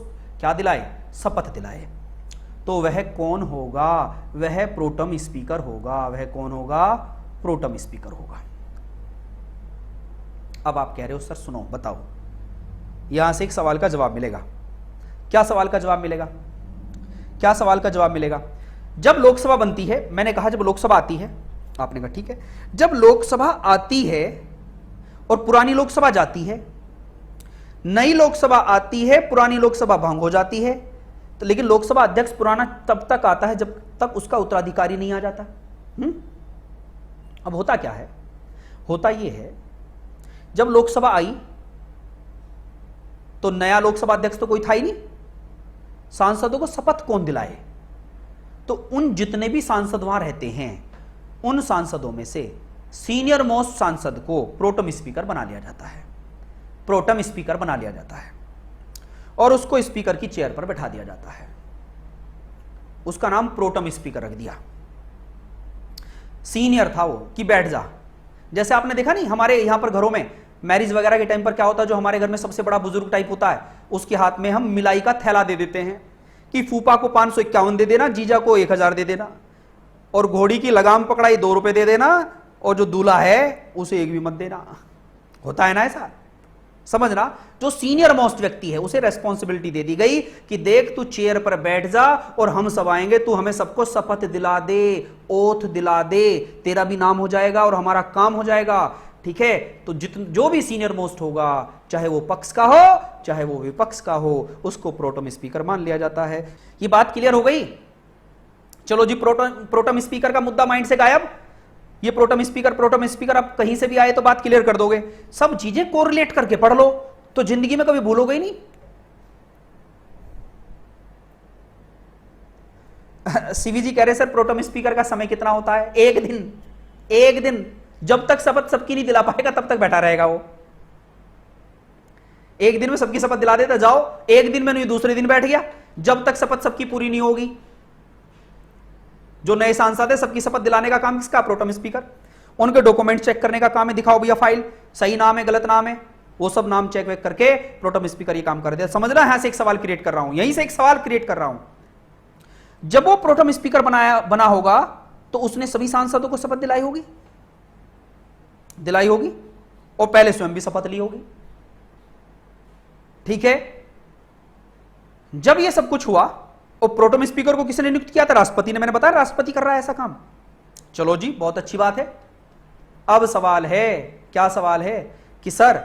क्या दिलाए? शपथ दिलाए। तो वह कौन होगा? वह प्रोटम स्पीकर होगा। वह कौन होगा? प्रोटम स्पीकर होगा। अब आप कह रहे हो सर सुनो बताओ, यहां से एक सवाल का जवाब मिलेगा। क्या सवाल का जवाब मिलेगा? क्या सवाल का जवाब मिलेगा? जब लोकसभा बनती है, मैंने कहा जब लोकसभा आती है, आपने कहा ठीक है, जब लोकसभा आती है और पुरानी लोकसभा जाती है, नई लोकसभा आती है, पुरानी लोकसभा भंग हो जाती है, तो लेकिन लोकसभा अध्यक्ष पुराना तब तक आता है जब तक उसका उत्तराधिकारी नहीं आ जाता। अब होता क्या है? होता यह है, जब लोकसभा आई तो नया लोकसभा अध्यक्ष तो कोई था ही नहीं। सांसदों को शपथ कौन दिलाए? तो उन जितने भी सांसद वहां रहते हैं, उन सांसदों में से सीनियर मोस्ट सांसद को प्रोटम स्पीकर बना लिया जाता है। प्रोटम स्पीकर बना लिया जाता है और उसको स्पीकर की चेयर पर बैठा दिया जाता है। उसका नाम प्रोटम स्पीकर रख दिया। सीनियर था वो कि बैठ जा। जैसे आपने देखा नहीं हमारे यहां पर घरों में मैरिज वगैरह के टाइम पर क्या होता है, जो हमारे घर में सबसे बड़ा बुजुर्ग टाइप होता है उसके हाथ में हम मिलाई का थैला दे देते हैं कि फूफा को 551 दे देना, जीजा को 1000 दे देना, और घोड़ी की लगाम पकड़ाई 2 रुपए दे देना, और जो दूल्हा है उसे 1 भी मत देना। होता है ना ऐसा? समझना, जो सीनियर मोस्ट व्यक्ति है उसे रेस्पॉन्सिबिलिटी दे दी गई कि देख तू चेयर पर बैठ जा और हम सब आएंगे, तू हमें सबको शपथ दिला दे, ओथ दिला दे, तेरा भी नाम हो जाएगा और हमारा काम हो जाएगा। ठीक है? तो जो भी सीनियर मोस्ट होगा, चाहे वो पक्ष का हो चाहे वो विपक्ष का हो, उसको प्रोटम स्पीकर मान लिया जाता है। ये बात क्लियर हो गई? चलो जी, प्रोटम स्पीकर का मुद्दा माइंड से गायब। ये प्रोटम स्पीकर आप कहीं से भी आए तो बात क्लियर कर दोगे। सब चीजें कोरिलेट करके पढ़ लो तो जिंदगी में कभी भूलोगे ही नहीं। सीवीजी कह रहे सर प्रोटम स्पीकर का समय कितना होता है? 1 दिन। 1 दिन। जब तक शपथ सबकी नहीं दिला पाएगा तब तक बैठा रहेगा वो। 1 दिन में सबकी शपथ दिला देता, जाओ 1 दिन में नहीं दूसरे दिन बैठ गया, जब तक शपथ सबकी पूरी नहीं होगी। जो नए सांसद है सबकी शपथ दिलाने का काम किसका? Pro tem speaker. उनके डॉक्यूमेंट चेक करने का काम है, दिखाओ भैया फाइल सही नाम है गलत नाम है, वो सब नाम चेक वेक करके प्रोटम स्पीकर ये काम कर दे। समझना, यहां से एक सवाल क्रिएट कर रहा हूं, यहीं से एक सवाल क्रिएट कर रहा हूं। जब वो प्रोटम स्पीकर बना होगा तो उसने सभी सांसदों को शपथ दिलाई होगी और पहले स्वयं भी शपथ ली होगी। ठीक है? जब ये सब कुछ हुआ और प्रोटम स्पीकर को किसने नियुक्त किया था? राष्ट्रपति ने। मैंने बताया राष्ट्रपति कर रहा है ऐसा काम। चलो जी, बहुत अच्छी बात है। अब सवाल है, क्या सवाल है कि सर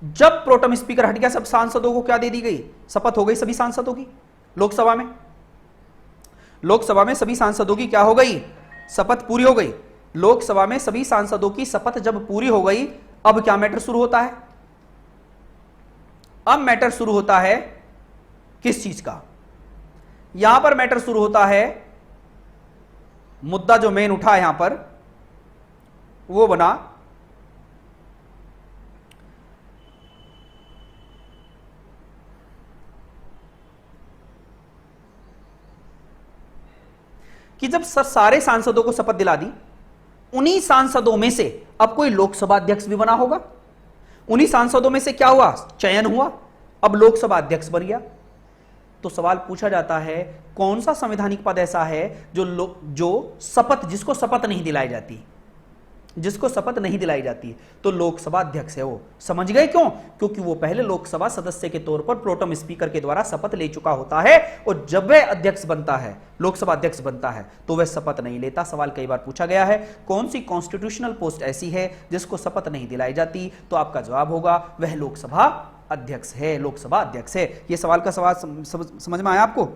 जब प्रोटम स्पीकर हट गया, सब सांसदों को क्या दे दी गई? शपथ हो गई सभी सांसदों की। लोकसभा में सभी सांसदों की क्या हो गई? शपथ पूरी हो गई। लोकसभा में सभी सांसदों की शपथ जब पूरी हो गई, अब क्या मैटर शुरू होता है? अब मैटर शुरू होता है किस चीज का? यहां पर मैटर शुरू होता है, मुद्दा जो मेन उठा यहां पर वो बना कि जब सारे सांसदों को शपथ दिला दी, उन्हीं सांसदों में से अब कोई लोकसभा अध्यक्ष भी बना होगा। उन्हीं सांसदों में से क्या हुआ? चयन हुआ, अब लोकसभा अध्यक्ष बन गया। तो सवाल पूछा जाता है, कौन सा संवैधानिक पद ऐसा है जो शपथ, जिसको शपथ नहीं दिलाई जाती, तो लोकसभा अध्यक्ष है वो। समझ गए क्यों? क्योंकि वो पहले लोकसभा सदस्य के तौर पर प्रोटम स्पीकर के द्वारा शपथ ले चुका होता है, और जब वह अध्यक्ष बनता है, लोकसभा अध्यक्ष बनता है, तो वह शपथ नहीं लेता। सवाल कई बार पूछा गया है, कौन सी कॉन्स्टिट्यूशनल पोस्ट ऐसी है जिसको शपथ नहीं दिलाई जाती? तो आपका जवाब होगा वह लोकसभा अध्यक्ष है। यह सवाल का सवाल समझ में आया आपको?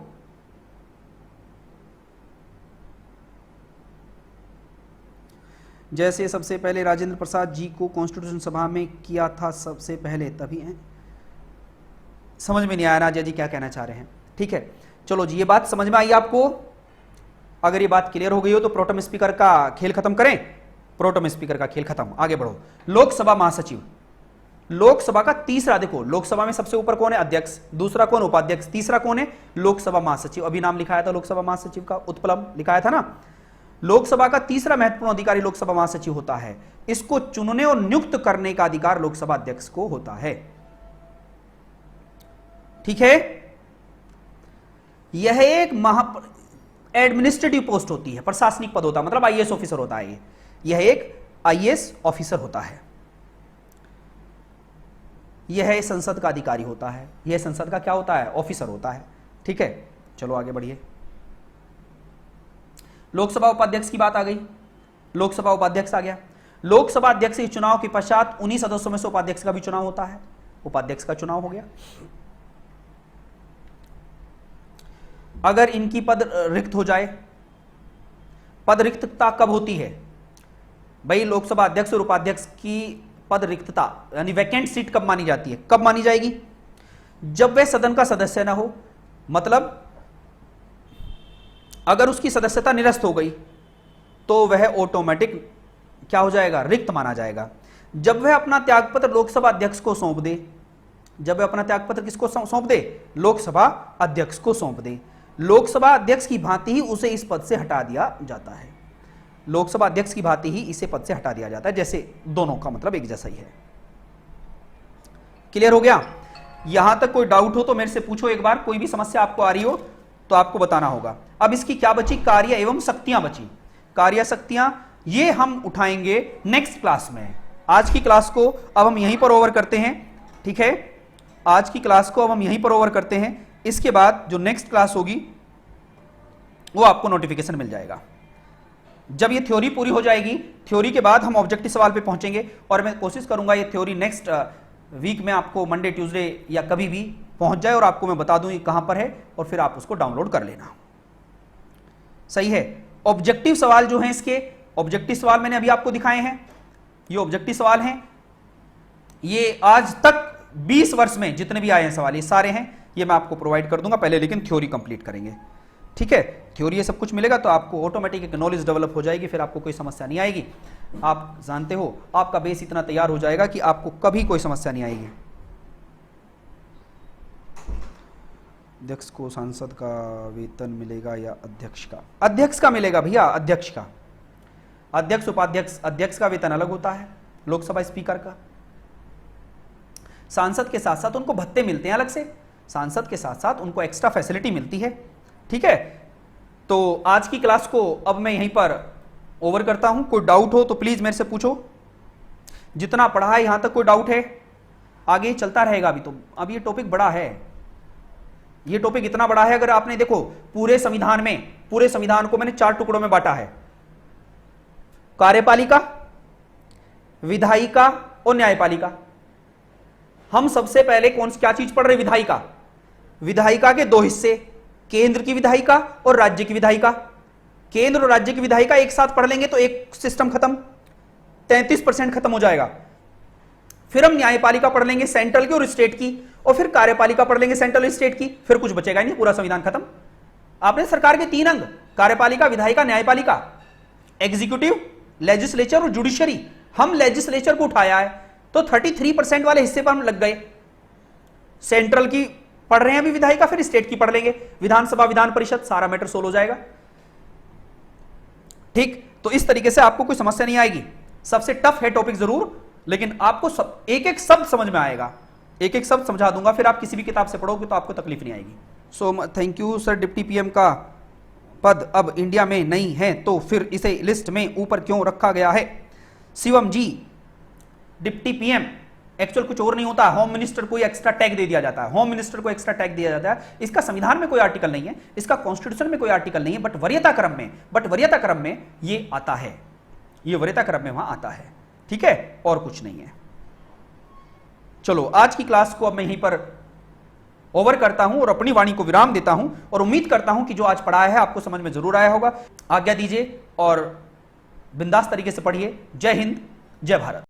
जैसे सबसे पहले राजेंद्र प्रसाद जी को कॉन्स्टिट्यूशन सभा में किया था सबसे पहले, तभी है। समझ में नहीं आया राजा जी क्या कहना चाह रहे हैं। ठीक है, चलो जी, ये बात समझ में आई आपको? अगर ये बात क्लियर हो गई हो तो प्रोटम स्पीकर का खेल खत्म करें। प्रोटम स्पीकर का खेल खत्म, आगे बढ़ो। लोकसभा महासचिव, लोकसभा का तीसरा, देखो लोकसभा में सबसे ऊपर कौन है? अध्यक्ष। दूसरा कौन? उपाध्यक्ष। तीसरा कौन है? लोकसभा महासचिव। अभी नाम लिखाया था लोकसभा महासचिव का, उत्पलम लिखाया था ना। लोकसभा का तीसरा महत्वपूर्ण अधिकारी लोकसभा महासचिव होता है। इसको चुनने और नियुक्त करने का अधिकार लोकसभा अध्यक्ष को होता है। ठीक है, यह एक एडमिनिस्ट्रेटिव पोस्ट होती है, प्रशासनिक पद होता है, मतलब आईएएस ऑफिसर होता है। यह एक आईएएस ऑफिसर होता है। यह संसद का अधिकारी होता है। यह संसद का क्या होता है? ऑफिसर होता है। ठीक है, चलो आगे बढ़िए। लोकसभा उपाध्यक्ष की बात आ गई। लोकसभा उपाध्यक्ष आ गया। लोकसभा अध्यक्ष के चुनाव के पश्चात उन्हीं सदस्यों में से उपाध्यक्ष का भी चुनाव होता है। उपाध्यक्ष का चुनाव हो गया। अगर इनकी पद रिक्त हो जाए, पद रिक्तता कब होती है भाई? लोकसभा अध्यक्ष और उपाध्यक्ष की पद रिक्तता यानी वैकेंट सीट कब मानी जाती है? कब मानी जाएगी? जब वह सदन का सदस्य ना हो, मतलब अगर उसकी सदस्यता निरस्त हो गई तो वह ऑटोमेटिक क्या हो जाएगा? रिक्त माना जाएगा। जब वह अपना त्यागपत्र लोकसभा अध्यक्ष को सौंप दे, जब वह अपना त्यागपत्र किसको सौंप दे? लोकसभा अध्यक्ष को सौंप दे। लोकसभा अध्यक्ष की भांति ही उसे इस पद से हटा दिया जाता है। लोकसभा अध्यक्ष की भांति ही इसे पद से हटा दिया जाता है। जैसे दोनों का मतलब एक जैसा ही है। क्लियर हो गया? यहां तक कोई डाउट हो तो मेरे से पूछो एक बार। कोई भी समस्या आपको आ रही हो तो आपको बताना होगा। अब इसकी क्या बची? कार्य एवं शक्तियां बची। कार्य शक्तियां ये हम उठाएंगे नेक्स्ट क्लास में। आज की क्लास को अब हम यहीं पर ओवर करते हैं। ठीक है, आज की क्लास को अब हम यहीं पर ओवर करते हैं। इसके बाद जो नेक्स्ट क्लास होगी वो आपको नोटिफिकेशन मिल जाएगा। जब ये थ्योरी पूरी हो जाएगी, थ्योरी के बाद हम ऑब्जेक्टिव सवाल पे पहुंचेंगे और मैं कोशिश करूंगा ये थ्योरी नेक्स्ट वीक में आपको मंडे ट्यूसडे या कभी भी पहुंच जाए और आपको मैं बता दूं ये कहां पर है और फिर आप उसको डाउनलोड कर लेना। सही है। ऑब्जेक्टिव सवाल जो हैं इसके, ऑब्जेक्टिव सवाल मैंने अभी आपको दिखाए हैं। ये ऑब्जेक्टिव सवाल हैं। ये आज तक 20 वर्ष में जितने भी आए हैं सवाल ये सारे हैं। ये मैं आपको प्रोवाइड कर दूंगा, पहले लेकिन थ्योरी कंप्लीट करेंगे। ठीक है, थ्योरी ये सब कुछ मिलेगा तो आपको ऑटोमेटिक एक नॉलेज डेवलप हो जाएगी, फिर आपको कोई समस्या नहीं आएगी। आप जानते हो आपका बेस इतना तैयार हो जाएगा कि आपको कभी कोई समस्या नहीं आएगी। अध्यक्ष को सांसद का वेतन मिलेगा या अध्यक्ष का? अध्यक्ष का मिलेगा भैया, अध्यक्ष का। अध्यक्ष उपाध्यक्ष, अध्यक्ष का वेतन अलग होता है, लोकसभा स्पीकर का। सांसद के साथ साथ उनको भत्ते मिलते हैं अलग से, सांसद के साथ साथ उनको एक्स्ट्रा फैसिलिटी मिलती है। ठीक है, तो आज की क्लास को अब मैं यहीं पर ओवर करता हूं। कोई डाउट हो तो प्लीज मेरे से पूछो। जितना पढ़ा है यहां तक कोई डाउट है? आगे चलता रहेगा अभी। तो अब ये टॉपिक बड़ा है, ये टॉपिक इतना बड़ा है। अगर आपने देखो पूरे संविधान में, पूरे संविधान को मैंने 4 टुकड़ों में बांटा है। कार्यपालिका, विधायिका और न्यायपालिका। हम सबसे पहले क्या चीज पढ़ रहे? विधायिका। विधायिका के 2 हिस्से, केंद्र की विधायिका और राज्य की विधायिका। केंद्र और राज्य की विधायिका एक साथ पढ़ लेंगे तो एक सिस्टम खत्म, 33% खत्म हो जाएगा। फिर हम न्यायपालिका पढ़ लेंगे सेंट्रल की और स्टेट की, और फिर कार्यपालिका पढ़ लेंगे सेंट्रल और स्टेट की, फिर कुछ बचेगा ही नहीं, पूरा संविधान खत्म। आपने सरकार के 3 अंग, कार्यपालिका, विधायिका, न्यायपालिका, एग्जीक्यूटिव, लेजिस्लेचर और जुडिशरी। हम लेजिस्लेचर को उठाया है तो 33% वाले हिस्से पर हम लग गए। सेंट्रल की पढ़ रहे हैं अभी विधायिका, फिर स्टेट की पढ़ लेंगे, विधानसभा, विधान परिषद, सारा मैटर सोल्व हो जाएगा। ठीक, तो इस तरीके से आपको कोई समस्या नहीं आएगी। सबसे टफ है टॉपिक जरूर, लेकिन आपको एक एक शब्द समझ में आएगा, एक एक शब्द समझा दूंगा, फिर आप किसी भी किताब से पढ़ोगे तो आपको तकलीफ नहीं आएगी। So thank you sir. Deputy PM का पद अब इंडिया में नहीं है तो फिर इसे लिस्ट में ऊपर क्यों रखा गया है? शिवम जी, डिप्टी पीएम एक्चुअल कुछ और नहीं होता, होम मिनिस्टर को एक्स्ट्रा टैग दे दिया जाता है। होम मिनिस्टर को एक्स्ट्रा टैग दिया जाता है। इसका संविधान में कोई आर्टिकल नहीं है, इसका कॉन्स्टिट्यूशन में कोई आर्टिकल नहीं है, बट वरीयता क्रम में ये आता है, ये वरीयता क्रम में वहां आता है। ठीक है, और कुछ नहीं है। चलो आज की क्लास को अब मैं यहीं पर ओवर करता हूं और अपनी वाणी को विराम देता हूं, और उम्मीद करता हूं कि जो आज पढ़ाया है आपको समझ में जरूर आया होगा। आज्ञा दीजिए और बिंदास तरीके से पढ़िए। जय हिंद, जय भारत।